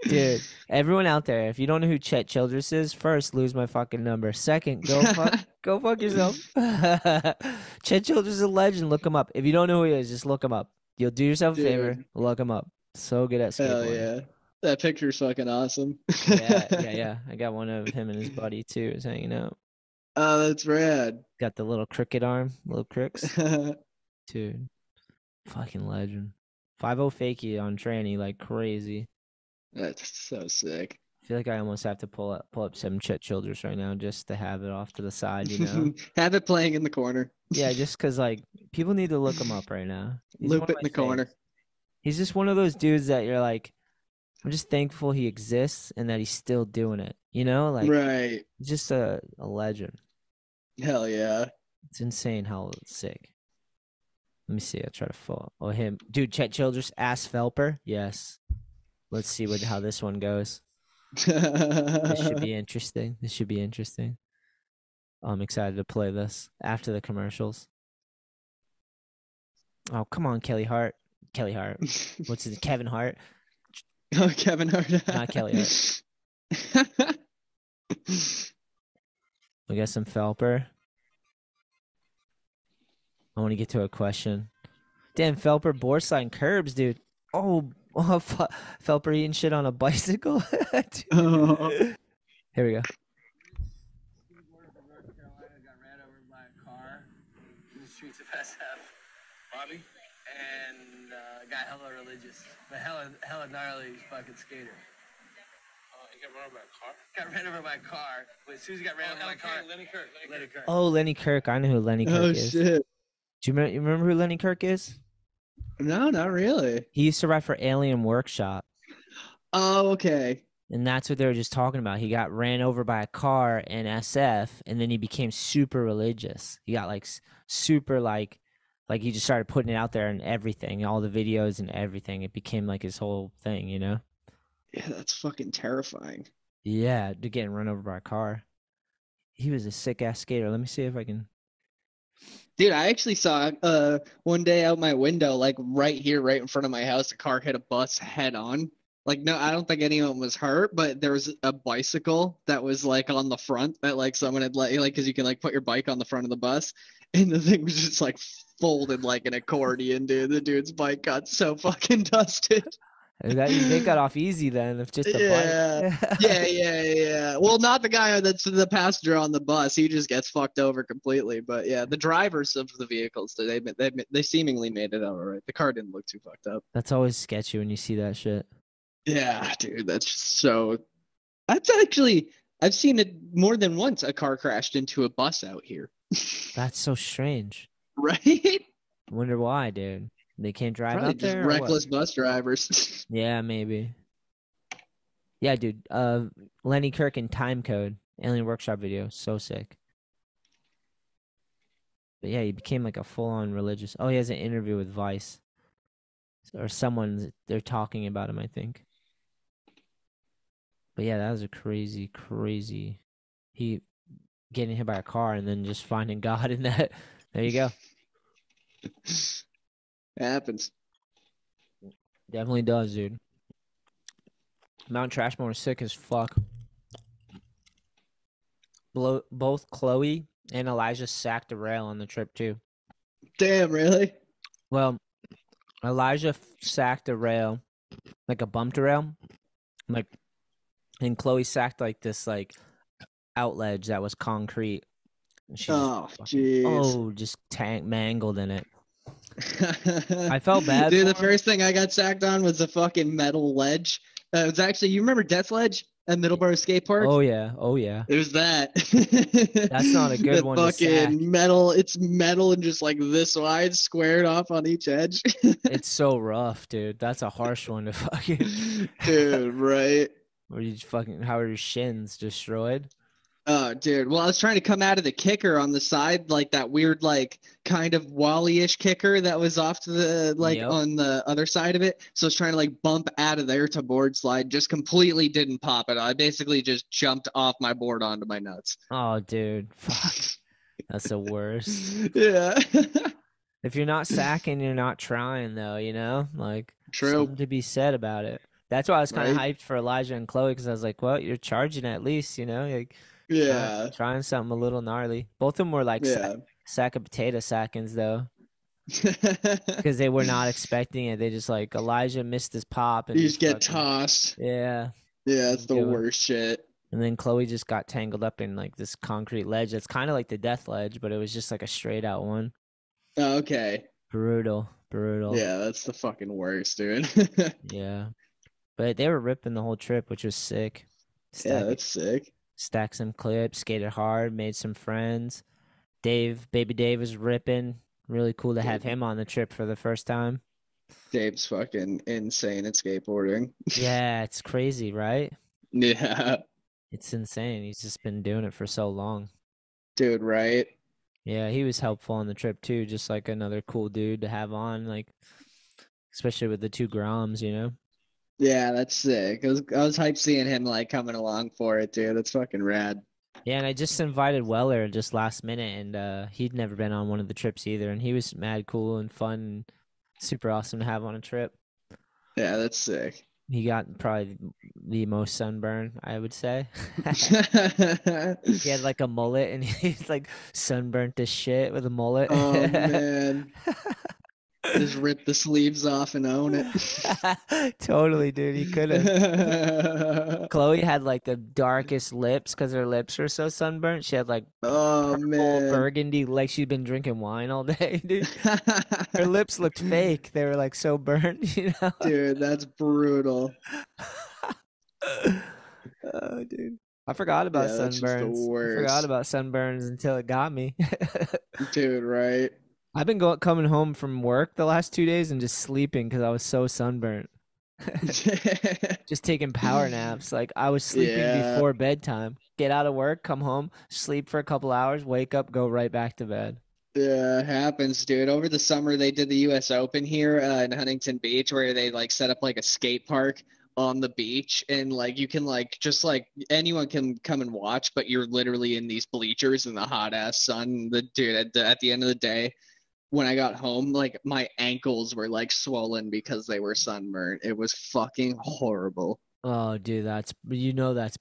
Dude, everyone out there, if you don't know who Chet Childress is, first lose my fucking number. Second, go fuck yourself. Chet Childress is a legend. Look him up. If you don't know who he is, just look him up. You'll do yourself a favor. Dude, Look him up. So good at hell skateboarding. yeah. That picture's fucking awesome. Yeah. I got one of him and his buddy too. Is hanging out. Oh, that's rad. Got the little cricket arm, little crooks. Dude, fucking legend. 5-0 fakie on tranny like crazy. That's so sick. I feel like I almost have to pull up some Chet Childress right now just to have it off to the side, you know? Have it playing in the corner. Yeah, just because like people need to look him up right now. He's one Loop of it in my the faves. corner. He's just one of those dudes that you're like, I'm just thankful he exists and that he's still doing it. You know, like Right. he's just a legend. Hell yeah. It's insane how sick. Let me see. I'll try to follow. Oh, him, dude. Chet Childress, ass Felper. Yes. Let's see how this one goes. This should be interesting. This should be interesting. I'm excited to play this after the commercials. Oh, come on, Kelly Hart. Kelly Hart. What's his Kevin Hart? Oh, Kevin Hart. Not Kelly Hart. We got some Felper. I want to get to a question. Damn, Felper board sliding curbs, dude. Oh, Felper eating shit on a bicycle. Oh. Here we go. Skateboarder from North Carolina got ran over by a car in the streets of SF. Bobby? And got hella religious, but hella gnarly fucking skater. He got run over by a car? Got ran over by a car. As soon as he got ran over by a car. Lenny Kirk. Oh, Lenny Kirk. I know who Lenny Kirk Oh is. shit. Do you remember who Lenny Kirk is? No, not really. He used to ride for Alien Workshop. Oh, okay. And that's what they were just talking about. He got ran over by a car in SF, and then he became super religious. He got like super like he just started putting it out there and everything, all the videos and everything. It became like his whole thing, you know? Yeah, that's fucking terrifying. Yeah, to getting run over by a car. He was a sick ass skater. Let me see if I can. Dude, I actually saw one day out my window, like right here, right in front of my house, a car hit a bus head on. Like, no, I don't think anyone was hurt, but there was a bicycle that was like on the front that like someone had like, because you can like put your bike on the front of the bus, and the thing was just like folded like an accordion, dude. The dude's bike got so fucking dusted. They got off easy then. If just a bike. Yeah. Well, not the guy that's the passenger on the bus. He just gets fucked over completely. But yeah, the drivers of the vehicles, they seemingly made it out all right. The car didn't look too fucked up. That's always sketchy when you see that shit. Yeah, dude, that's just so. That's actually, I've seen it more than once. A car crashed into a bus out here. That's so strange. Right? I wonder why, dude. They can't drive Probably out there. just reckless bus drivers. Yeah, maybe. Yeah, dude. Lenny Kirk in Time Code, Alien Workshop video, so sick. But yeah, he became like a full-on religious. Oh, he has an interview with Vice, or someone. They're talking about him, I think. But yeah, that was a crazy. He getting hit by a car and then just finding God in that. There you go. It happens. Definitely does, dude. Mount Trashmore is sick as fuck. Both Chloe and Elijah sacked a rail on the trip too. Damn, really? Well, Elijah sacked a rail, like a bumped rail, like, and Chloe sacked like this like outledge that was concrete. She just mangled in it. I felt bad. Dude, the first thing I got sacked on was a fucking metal ledge. It was actually, you remember Death Ledge? at Middleborough Skate Park? Oh yeah, oh yeah. It was that. That's not a good The one to sack. fucking metal. It's metal and just like this wide, squared off on each edge. It's so rough, dude. That's a harsh one to fucking. Dude, right? Or you fucking, how are your shins destroyed? Oh, dude. Well, I was trying to come out of the kicker on the side, like that weird, like kind of wally-ish kicker that was off to the, like Yep. on the other side of it. So I was trying to like bump out of there to board slide. Just completely didn't pop it. I basically just jumped off my board onto my nuts. Oh, dude, fuck. That's the worst. Yeah. If you're not sacking, you're not trying, though. You know, like True. something to be said about it. That's why I was kind of Right? hyped for Elijah and Chloe because I was like, well, you're charging at least, you know, like Yeah. trying something a little gnarly. Both of them were like Yeah. sack of potato sackings though, because they were not expecting it. They just like Elijah missed his pop and You just get fucking, tossed. yeah. Yeah, it's the Do it. worst shit. And then Chloe just got tangled up in like this concrete ledge that's kind of like the death ledge, but it was just like a straight out one. Okay. Brutal. Yeah, that's the fucking worst, dude. Yeah. But they were ripping the whole trip, which was sick. Yeah, that's sick. Stacked some clips, skated hard, made some friends. Baby Dave was ripping. Really cool to have him on the trip for the first time. Dave's fucking insane at skateboarding. Yeah, it's crazy, right? Yeah. It's insane. He's just been doing it for so long. Dude, right? Yeah, he was helpful on the trip too, just like another cool dude to have on, like especially with the 2 Groms, you know? Yeah, that's sick. I was hyped seeing him like coming along for it, dude. That's fucking rad. Yeah, and I just invited Weller just last minute, and he'd never been on one of the trips either, and he was mad cool and fun and super awesome to have on a trip. Yeah, that's sick. He got probably the most sunburn, I would say. He had like a mullet, and he's like sunburnt as shit with a mullet. Oh man. Just rip the sleeves off and own it. Totally, dude. He could have. Chloe had like the darkest lips because her lips were so sunburnt. She had like Oh purple man. burgundy, like she'd been drinking wine all day, dude. Her lips looked fake. They were like so burnt, you know? Dude, that's brutal. Oh, dude. I forgot about Yeah, that's just the sunburns. I worst. forgot about sunburns until it got me. Dude, right? I've been coming home from work the last 2 days and just sleeping because I was so sunburnt. Just taking power naps. Like I was sleeping Yeah. before bedtime. Get out of work, come home, sleep for a couple hours, wake up, go right back to bed. Yeah, it happens, dude. Over the summer, they did the U.S. Open here in Huntington Beach, where they like set up like a skate park on the beach, and like you can like just like anyone can come and watch, but you're literally in these bleachers in the hot ass sun. The dude at the end of the day, when I got home, like my ankles were like swollen because they were sunburned. It was fucking horrible. Oh, dude, that's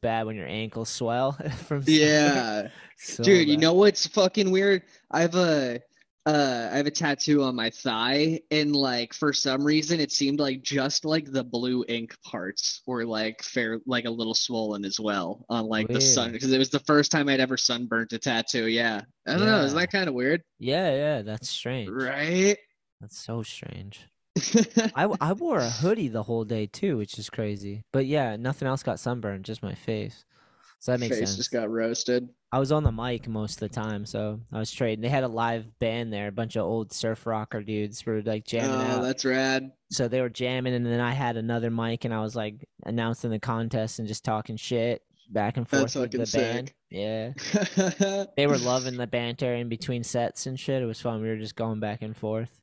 bad when your ankles swell from Yeah. so Dude, you bad. know what's fucking weird? I have a tattoo on my thigh, and like for some reason it seemed like just like the blue ink parts were like like a little swollen as well on like the sun, Weird. because it was the first time I'd ever sunburnt a tattoo. Yeah. I don't know, isn't Yeah. that kind of weird? Yeah, that's strange. Right? That's so strange. I wore a hoodie the whole day too, which is crazy. But yeah, nothing else got sunburned, just my face. So that makes Face sense. just got roasted. I was on the mic most of the time, so I was trading. They had a live band there, a bunch of old surf rocker dudes were like jamming Oh, out. that's rad. So they were jamming, and then I had another mic, and I was like announcing the contest and just talking shit back and forth That's with the fucking band. sick. Yeah, they were loving the banter in between sets and shit. It was fun. We were just going back and forth.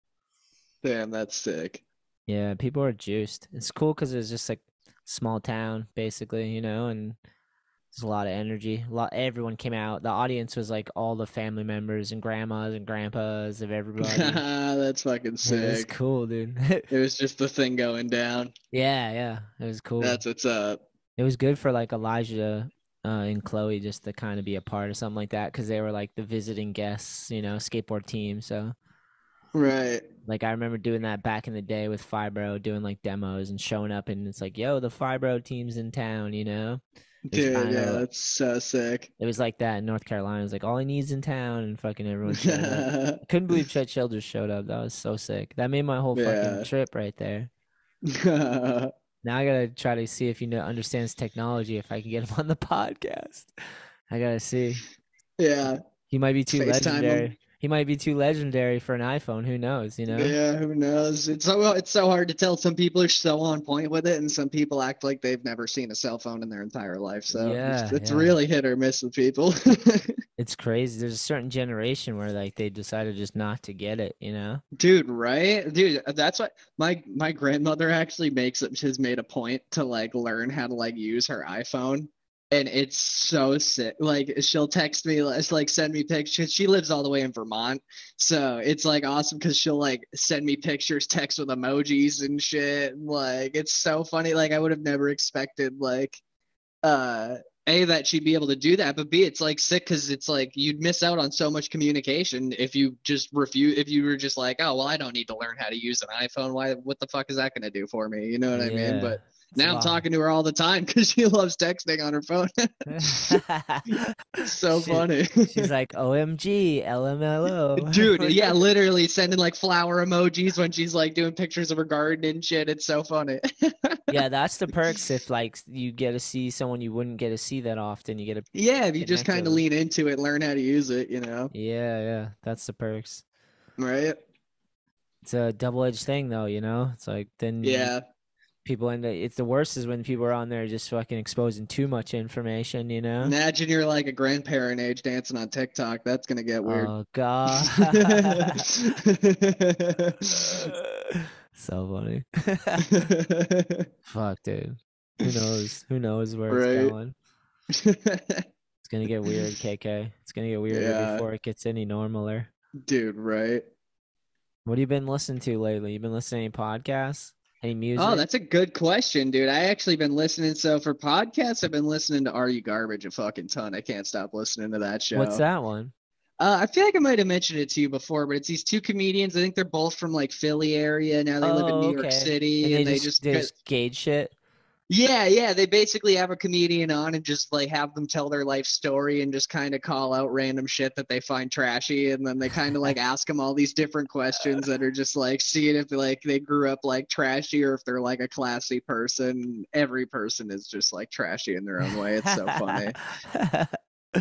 Damn, that's sick. Yeah, people are juiced. It's cool because it's just like small town, basically, you know, and there's a lot of energy. Everyone came out. The audience was like all the family members and grandmas and grandpas of everybody. That's fucking It was sick. cool, dude. It was just the thing going down. Yeah, it was cool. That's what's up. It was good for like Elijah and Chloe just to kind of be a part of something like that because they were like the visiting guests, you know, skateboard team. So Right. like I remember doing that back in the day with Fibro, doing like demos and showing up, and it's like, yo, the Fibro team's in town, you know. Dude, kinda yeah, like- that's so sick. It was like that in North Carolina. It was like all he needs in town, and fucking everyone showed up. I couldn't believe Chet Childers showed up. That was so sick. That made my whole Yeah. fucking trip right there. Now I gotta try to see if he understands technology. If I can get him on the podcast, I gotta see. Yeah. He might be too FaceTime him. legendary. He might be too legendary for an iPhone. Who knows? You know? Yeah, who knows? It's so hard to tell. Some people are so on point with it, and some people act like they've never seen a cell phone in their entire life. So Yeah, it's yeah. really hit or miss with people. It's crazy. There's a certain generation where like they decided just not to get it. You know? Dude, right? Dude, that's what my grandmother actually has made a point to like learn how to like use her iPhone. And it's so sick. Like she'll text me, like send me pictures. She lives all the way in Vermont, so it's like awesome because she'll like send me pictures, text with emojis and shit. Like it's so funny. Like I would have never expected like A, that she'd be able to do that, but B, it's like sick because it's like you'd miss out on so much communication if you just refuse. If you were just like, oh well, I don't need to learn how to use an iPhone. What the fuck is that gonna do for me? You know what I mean? Yeah. But It's now I'm wild. talking to her all the time because she loves texting on her phone. It's so funny. She's like, OMG, LMLO. Dude, yeah, literally sending like flower emojis when she's like doing pictures of her garden and shit. It's so funny. Yeah, that's the perks if like you get to see someone you wouldn't get to see that often. You get to Yeah, if you just connect with kind of them. lean into it, learn how to use it, you know? Yeah, yeah, that's the perks. Right? It's a double-edged thing though, you know? It's like then Yeah. people end up, it's the worst is when people are on there just fucking exposing too much information, you know? Imagine you're like a grandparent age dancing on TikTok. That's gonna get weird. Oh god. So funny. Fuck, dude. Who knows? Who knows where it's Right. going? It's gonna get weird, KK. It's gonna get weirder Yeah. before it gets any normaler. Dude, right? What have you been listening to lately? You been listening to any podcasts? Any music? Oh, that's a good question, dude. I actually been listening. So for podcasts, I've been listening to Are You Garbage a fucking ton. I can't stop listening to that show. What's that one? I feel like I might have mentioned it to you before, but it's these two comedians. I think they're both from like Philly area. Now they live in New York City, And and they just gauge shit. Yeah. They basically have a comedian on and just like have them tell their life story and just kind of call out random shit that they find trashy. And then they kind of like ask them all these different questions that are just like seeing if like they grew up like trashy or if they're like a classy person. Every person is just like trashy in their own way. It's so funny.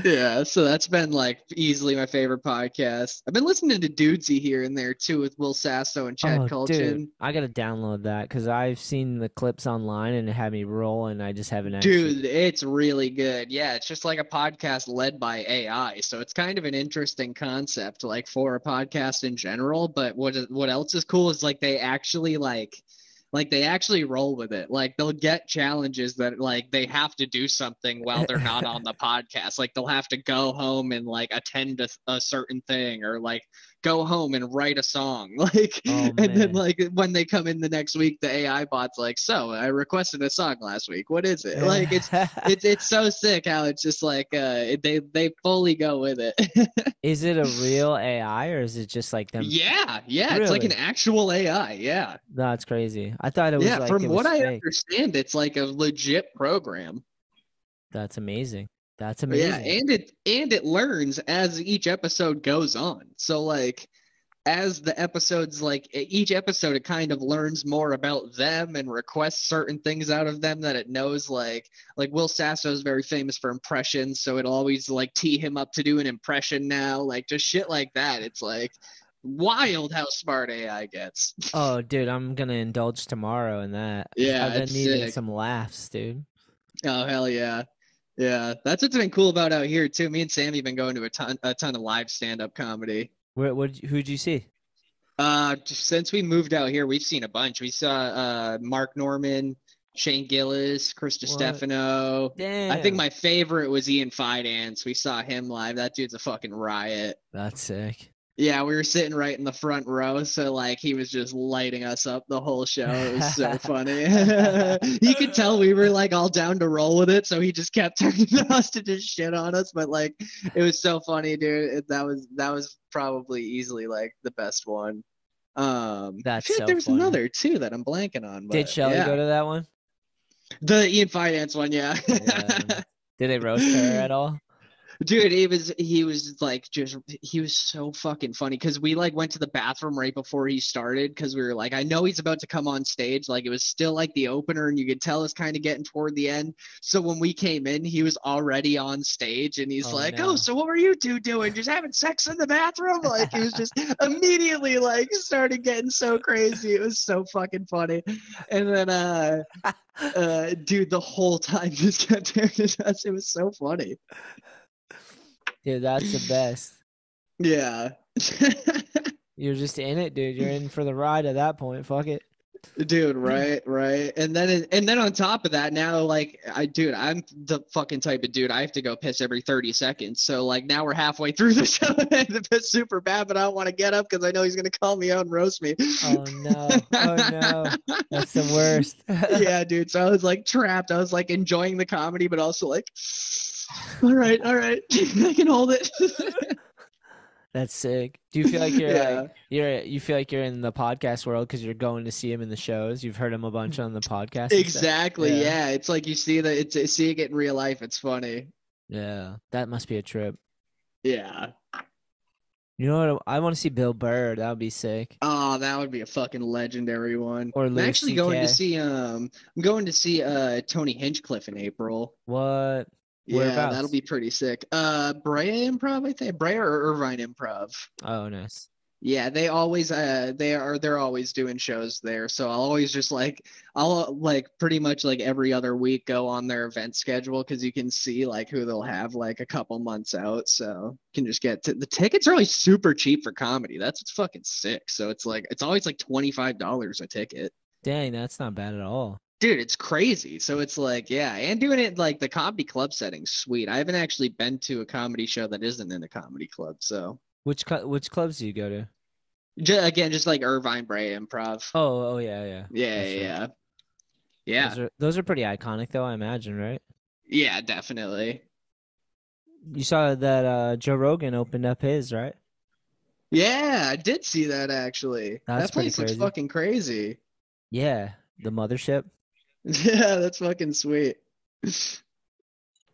Yeah, so that's been like easily my favorite podcast. I've been listening to Dudesy here and there too with Will Sasso and Chad Oh, dude, Kultgen. I gotta download that because I've seen the clips online and it had me roll, and I just haven't actually. Dude, it's really good. Yeah, it's just like a podcast led by AI. So it's kind of an interesting concept, like for a podcast in general. But what else is cool is like they actually like they actually roll with it. Like they'll get challenges that like they have to do something while they're not on the podcast. Like they'll have to go home and like attend a certain thing or like go home and write a song. Like Oh, and then man. like when they come in the next week, the AI bot's like, so I requested a song last week. What is it? Like it's so sick how it's just like they fully go with it. Is it a real AI or is it just like them? Yeah, it's like an Really? actual AI. Yeah. That's crazy. I thought it was Yeah, like from it what was I fake. understand, it's like a legit program. That's amazing. That's But yeah, amazing. and it learns as each episode goes on. So like as the episodes like each episode it kind of learns more about them and requests certain things out of them that it knows like Will Sasso is very famous for impressions, so it'll always like tee him up to do an impression now, like just shit like that. It's like wild how smart AI gets. Oh, dude, I'm gonna indulge tomorrow in that. I've Yeah, been it's needing sick. some laughs, dude. Oh hell yeah. Yeah, that's what's been cool about out here too. Me and Sammy been going to a ton of live stand-up comedy. Who'd you see? Since we moved out here, we've seen a bunch. We saw Mark Norman, Shane Gillis, Chris What? DiStefano. I think Damn. my favorite was Ian Fidance. We saw him live. That dude's a fucking riot. That's sick. Yeah, we were sitting right in the front row, so like he was just lighting us up the whole show. It was so funny. You could tell we were like all down to roll with it, so he just kept turning to us to just shit on us. But like, it was so funny, dude. That was probably easily like the best one. I That's feel like so there was funny. another too that I'm blanking on, Did but Shelly yeah, go to that one? the Ian Finance one, yeah. Yeah. Did they roast her at all? Dude, he was like just he was so fucking funny because we like went to the bathroom right before he started because we were like, I know he's about to come on stage. Like it was still like the opener and you could tell it's kind of getting toward the end. So when we came in, he was already on stage and he's Oh, like, no. oh, so what were you two doing? Just having sex in the bathroom? Like he was just immediately like started getting so crazy. It was so fucking funny. And then dude, the whole time just kept staring at us. It was so funny. Dude, that's the best. Yeah. You're just in it, dude. You're in for the ride at that point. Fuck it. Dude, right. And then on top of that, now like I'm the fucking type of dude I have to go piss every 30 seconds. So like now we're halfway through the show and I have to piss super bad, but I don't want to get up because I know he's gonna call me out and roast me. Oh no. Oh no. That's the worst. Yeah, dude. So I was like trapped. I was like enjoying the comedy, but also like, all right, I can hold it. That's sick. Do you feel like you're Yeah. like you feel like you're in the podcast world because you're going to see him in the shows? You've heard him a bunch on the podcast. and stuff? Exactly. Yeah. It's like you see that it's seeing it in real life. It's funny. Yeah. That must be a trip. Yeah. You know what? I want to see Bill Burr. That would be sick. Oh, that would be a fucking legendary one. Or I'm Louis actually going to CK. see I'm going to see Tony Hinchcliffe in April. What? Yeah, Whereabouts? that'll be pretty sick. Brea Improv, I think. Brea or Irvine Improv. Oh, nice. Yeah, they're always doing shows there. So I'll like pretty much like every other week go on their event schedule because you can see like who they'll have like a couple months out. So you can just the tickets are always super cheap for comedy. That's what's fucking sick. So it's always like $25 a ticket. Dang, that's not bad at all. Dude, it's crazy. So it's like, yeah, and doing it like the comedy club setting's sweet. I haven't actually been to a comedy show that isn't in a comedy club. So Which clubs do you go to? just like Irvine Brea Improv. Oh yeah. Yeah. Those are pretty iconic though, I imagine, right? Yeah, definitely. You saw that Joe Rogan opened up his, right? Yeah, I did see that actually. That's That place pretty looks crazy. fucking crazy. Yeah, the mothership. Yeah, that's fucking sweet.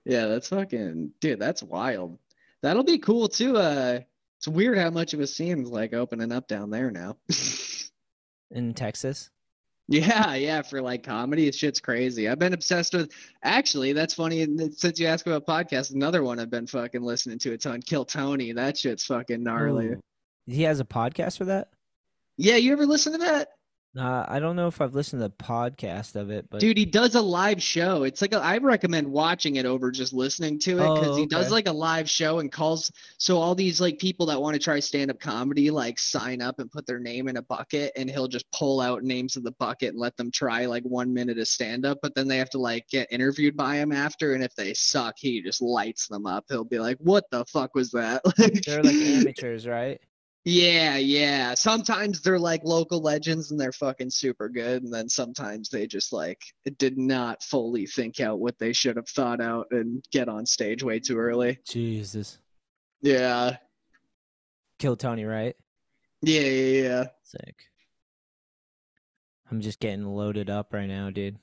Yeah, that's fucking dude, that's wild. That'll be cool too. It's weird how much of a scene's like opening up down there now. In Texas. Yeah, for like comedy, it's shit's crazy. I've been obsessed with. Actually, that's funny. And since you asked about podcasts, another one I've been fucking listening to a ton. Kill Tony. That shit's fucking gnarly. Ooh. He has a podcast for that? Yeah, you ever listen to that? I don't know if I've listened to the podcast of it, but Dude, he does a live show. It's like I recommend watching it over just listening to it because he does okay. like a live show and calls. So all these like people that want to try stand-up comedy like sign up and put their name in a bucket, and he'll just pull out names of the bucket and let them try like 1 minute of stand-up. But then they have to like get interviewed by him after, and if they suck, he just lights them up. He'll be like, "What the fuck was that?" They're like amateurs, right? Yeah. Sometimes they're like local legends and they're fucking super good. And then sometimes they just like did not fully think out what they should have thought out and get on stage way too early. Jesus. Yeah. Kill Tony, right? Yeah. Sick. I'm just getting loaded up right now, dude.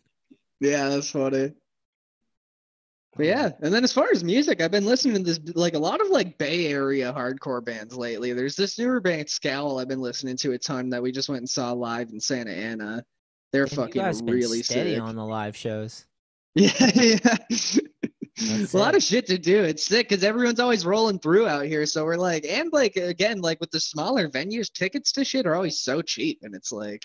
Yeah, that's funny. But yeah, and then as far as music, I've been listening to this like a lot of like Bay Area hardcore bands lately. There's this newer band Scowl I've been listening to a ton that we just went and saw live in Santa Ana. They're And you fucking guys been really steady sick. on the live shows. Yeah. That's A lot sick. of shit to do. It's sick because everyone's always rolling through out here. So we're like, and like again, like with the smaller venues, tickets to shit are always so cheap, and it's like,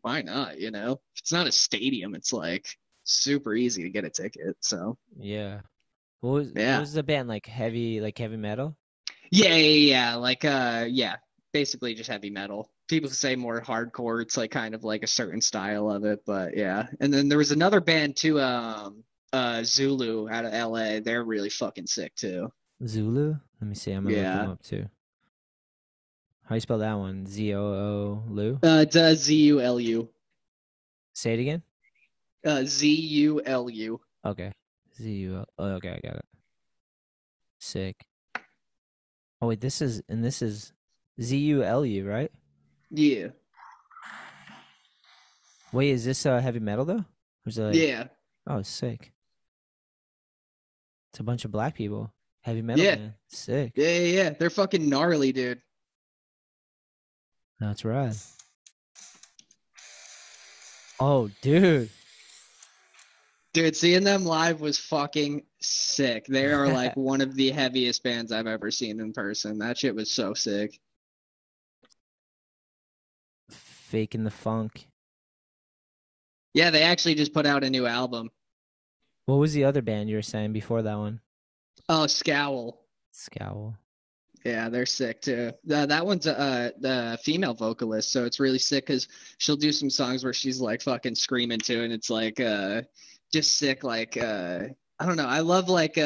why not? You know, if it's not a stadium, it's like super easy to get a ticket. So Yeah. What was the band like heavy metal? yeah. Like basically just heavy metal. People say more hardcore. It's like kind of like a certain style of it, but yeah. And then there was another band too, Zulu out of LA. They're really fucking sick too. Zulu? Let me see. I'm gonna look them Yeah. up too. How you spell that one? ZOO Lu? It's Zulu. Say it again. Zulu. Okay. ZUL. Oh, okay, I got it. Sick. Oh wait, this is ZULU, right? Yeah. Wait, is this heavy metal though? Or is it like, Yeah. oh, sick. It's a bunch of black people. Heavy metal Yeah. band. Sick. Yeah. They're fucking gnarly, dude. That's right. Oh, dude. Dude, seeing them live was fucking sick. They are like one of the heaviest bands I've ever seen in person. That shit was so sick. Faking the funk. Yeah, they actually just put out a new album. What was the other band you were saying before that one? Oh, Scowl. Scowl. Yeah, they're sick too. That one's the female vocalist, so it's really sick because she'll do some songs where she's like fucking screaming too, and it's like just sick. Like I don't know. I love like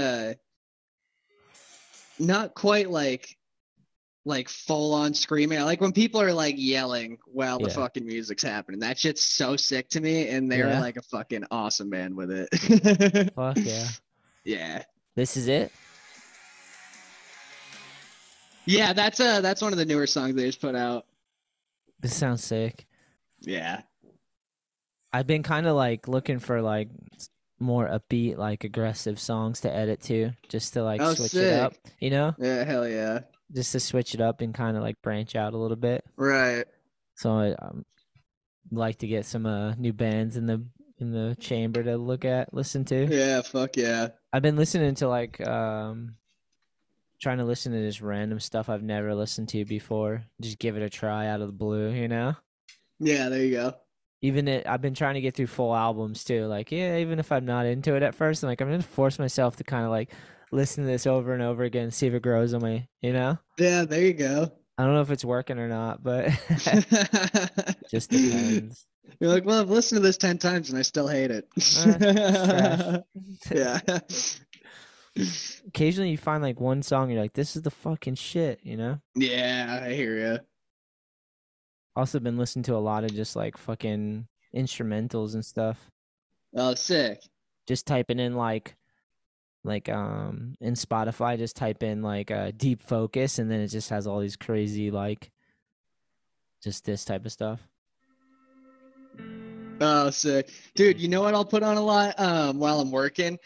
not quite like full on screaming. I like when people are like yelling while the Yeah. fucking music's happening. That shit's so sick to me, and they're Yeah. like a fucking awesome band with it. Fuck yeah. Yeah. This is it? Yeah, that's one of the newer songs they just put out. This sounds sick. Yeah. I've been kind of like looking for like more upbeat, like aggressive songs to edit to, just to like Oh, switch it up, sick. you know? Yeah, hell yeah. Just to switch it up and kind of like branch out a little bit. Right. So I like to get some new bands in the chamber to listen to. Yeah, fuck yeah. I've been listening to like trying to listen to this random stuff I've never listened to before. Just give it a try out of the blue, you know? Yeah, there you go. I've been trying to get through full albums too. Like, yeah, even if I'm not into it at first, I'm gonna force myself to kind of like listen to this over and over again, see if it grows on me, you know? Yeah, there you go. I don't know if it's working or not, but just depends. You're like, well, I've listened to this 10 times and I still hate it. Yeah. Occasionally you find like one song, you're like, this is the fucking shit, you know? Yeah, I hear you. Also been listening to a lot of just like fucking instrumentals and stuff. Oh, sick. Just typing in like in Spotify, just type in like deep focus, and then it just has all these crazy like just this type of stuff. Oh, sick. Dude, you know what I'll put on a lot while I'm working?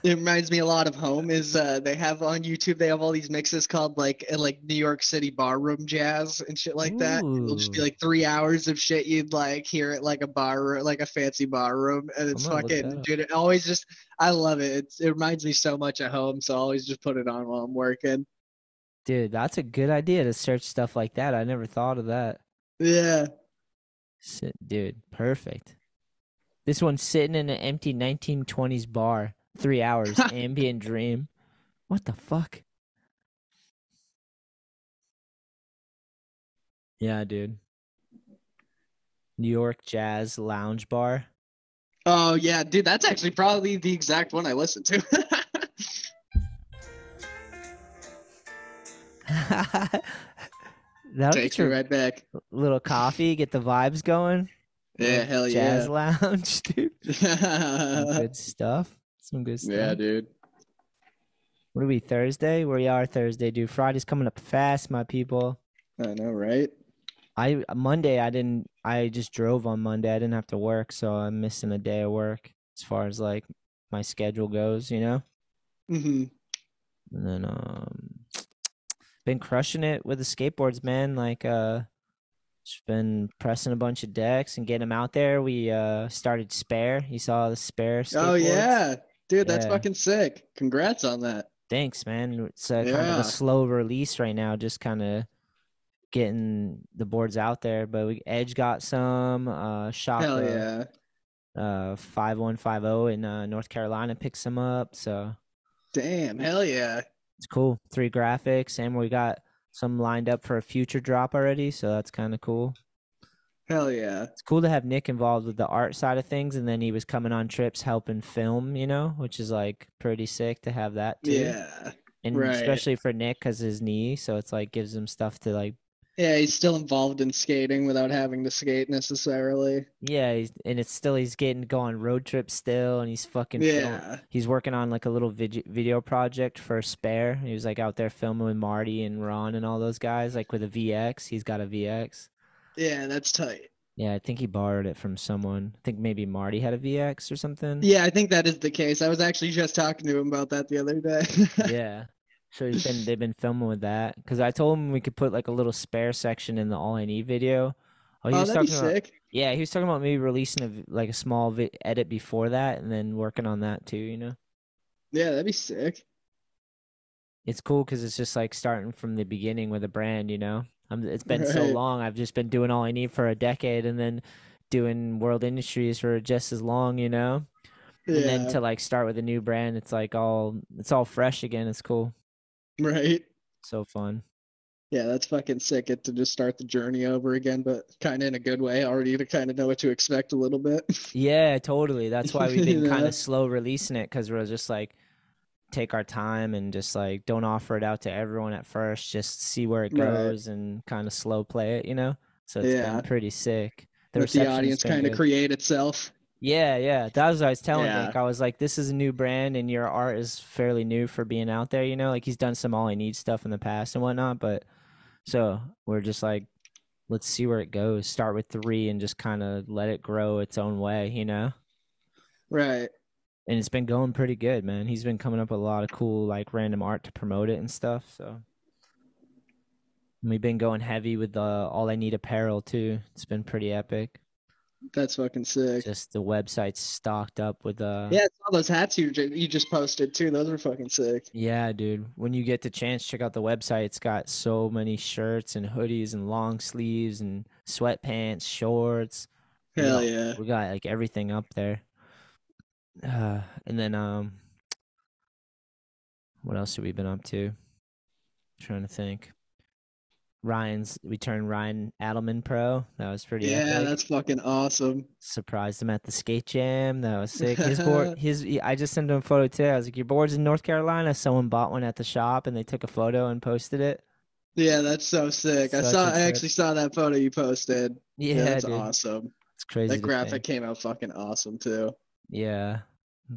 It reminds me a lot of home is they have on YouTube, they have all these mixes called like New York City barroom jazz and shit like that. It'll just be like 3 hours of shit you'd like hear at like a bar, like a fancy bar room, and it's fucking, dude, it always just, I love it. It reminds me so much of home, so I always just put it on while I'm working. Dude, that's a good idea to search stuff like that. I never thought of that. Yeah. Dude, perfect. This one's sitting in an empty 1920s bar. 3 hours, ambient dream. What the fuck? Yeah, dude. New York Jazz Lounge Bar. Oh, yeah, dude, that's actually probably the exact one I listened to. That'll Takes me right back. Little coffee, get the vibes going. Yeah, hell yeah. Jazz Lounge, dude. Some good stuff. Some good stuff. Yeah, dude. What are we, Thursday? We are Thursday, dude. Friday's coming up fast, my people. I know, right? I just drove on Monday. I didn't have to work, so I'm missing a day of work as far as like my schedule goes, you know? Mm-hmm. And then been crushing it with the skateboards, man. Like just been pressing a bunch of decks and getting them out there. We started Spare. You saw the Spare skateboards? Oh yeah. Dude, that's fucking sick. Congrats on that. Thanks, man. It's kind of a slow release right now, just kind of getting the boards out there. But Edge got some. Shop, hell yeah. 5150 in North Carolina picks some up. So damn, hell yeah. It's cool. 3 graphics, and we got some lined up for a future drop already. So that's kind of cool. Hell yeah. It's cool to have Nick involved with the art side of things, and then he was coming on trips helping film, you know, which is like pretty sick to have that too. Yeah. And especially for Nick because his knee, so it's like gives him stuff to like. Yeah, he's still involved in skating without having to skate necessarily. Yeah, he's getting to go on road trips still, and he's fucking he's working on like a little video project for Spare. He was like out there filming with Marty and Ron and all those guys, like with a VX. He's got a VX. Yeah, that's tight. Yeah, I think he borrowed it from someone. I think maybe Marty had a VX or something. Yeah, I think that is the case. I was actually just talking to him about that the other day. Yeah. So they've been filming with that because I told him we could put like a little spare section in the All I Need video. Oh, he Oh, was that'd be talking about sick. yeah, he was talking about maybe releasing like a small edit before that and then working on that too. Yeah, that'd be sick. It's cool because it's just like starting from the beginning with a brand. It's been so Right. long. I've just been doing All I Need for a decade and then doing World Industries for just as long. And then Yeah. to like start with a new brand, it's all fresh again. It's cool. Right. So fun. Yeah, that's fucking sick. Get to just start the journey over again, but kind of in a good way. Already to kind of know what to expect a little bit. Yeah, totally. That's why we've You been kind know? of slow releasing it because we're just like take our time and just like don't offer it out to everyone at first. Just see where it Right. goes and kind of slow play it. So it's been Yeah. pretty sick. The Let the reception's audience been kind of good. create itself. Yeah, yeah. That was what I was telling Yeah. Nick. I was like, this is a new brand and your art is fairly new for being out there. Like he's done some All I Need stuff in the past and whatnot, but so we're just like, let's see where it goes. Start with 3 and just kind of let it grow its own way. Right. And it's been going pretty good, man. He's been coming up with a lot of cool, like random art to promote it and stuff. So and we've been going heavy with the All I Need apparel too. It's been pretty epic. That's fucking sick. Just the website's stocked up with Yeah, I saw those hats you just posted too. Those were fucking sick. yeah, dude. When you get the chance, check out the website. It's got so many shirts and hoodies and long sleeves and sweatpants, shorts. We Hell got yeah. we got like everything up there. And then what else have we been up to? Trying to think. We turned Ryan Adelman pro. That was pretty Yeah, epic. that's fucking awesome. Surprised him at the skate jam. That was sick. I just sent him a photo today. I was like, your board's in North Carolina. Someone bought one at the shop and they took a photo and posted it. Yeah, that's so sick. Such a I trip. actually saw that photo you posted. Yeah, Yeah, that's dude. awesome. It's crazy That to graphic think. came out fucking awesome too. Yeah.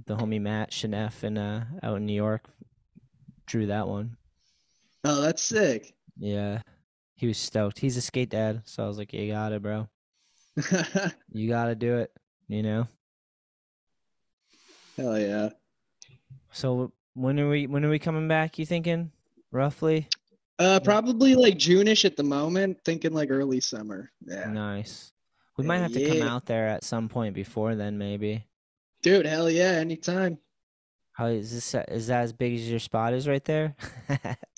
The homie Matt Shaneff in out in New York drew that one. Oh, that's sick. Yeah. He was stoked. He's a skate dad, so I was like, you got it, bro. You gotta do it. Hell yeah. So when are we coming back, you thinking? Roughly? Probably like June-ish at the moment, thinking like early summer. Yeah. Nice. We Yeah, might have to come yeah. out there at some point before then, maybe. Dude, hell yeah, anytime. How is that as big as your spot is right there?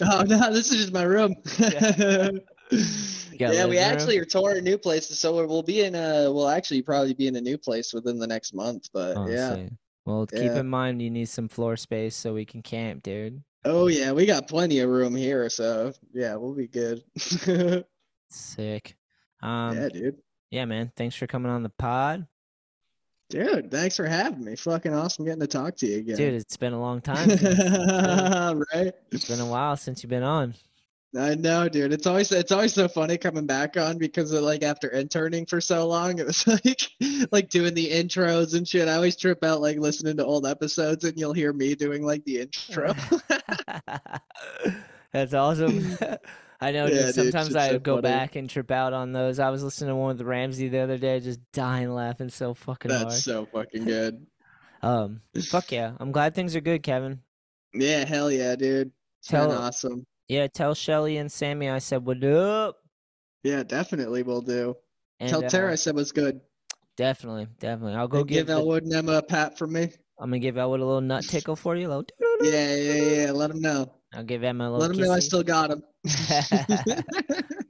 Oh no, this is just my room. Yeah. You got a Yeah, we living room? actually are touring new places, so we'll actually probably be in a new place within the next month. But Oh, yeah, sick. Well, keep yeah. in mind you need some floor space so we can camp, dude. Oh yeah, we got plenty of room here, so yeah, we'll be good. Sick. Yeah, dude. Yeah, man. Thanks for coming on the pod. Dude, thanks for having me. Fucking awesome getting to talk to you Dude, again. it's been a long time Right? it's been a while since you've been on. I know, dude. It's always so funny coming back on because of, like after interning for so long, it was like doing the intros and shit. I always trip out like listening to old episodes and you'll hear me doing like the intro. That's awesome. I know, dude. Yeah, dude, Sometimes shit's I so go funny. back and trip out on those. I was listening to one with Ramsey the other day, just dying laughing so fucking That's hard. so fucking good. Fuck yeah. I'm glad things are good, Kevin. Yeah, hell yeah, dude. It's been Tell awesome. Yeah, tell Shelly and Sammy I said what up. Yeah, definitely will do. And Tell Tara I said was good. definitely. I'll go And give give the Elwood and Emma a pat from me. I'm gonna give Elwood a little nut tickle for you, little Yeah, yeah, yeah. Let him know. I'll give Emma a little Let him know I kissy. still got him.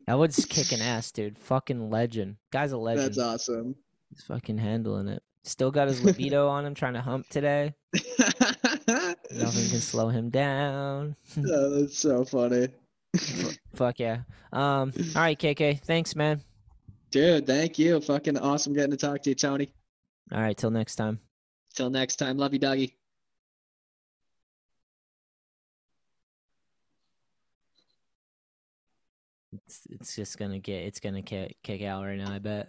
Elwood's kicking ass, dude. Fucking legend. Guy's a That's legend. awesome. He's fucking handling it. Still got his libido on him, trying to hump today. Nothing can slow him down. Oh, that's so funny. Fuck yeah. All right, KK. Thanks, man. Dude, thank you. Fucking awesome getting to talk to you, Tony. All right, till next time. Till next time. Love you, doggy. It's gonna kick out right now, I bet.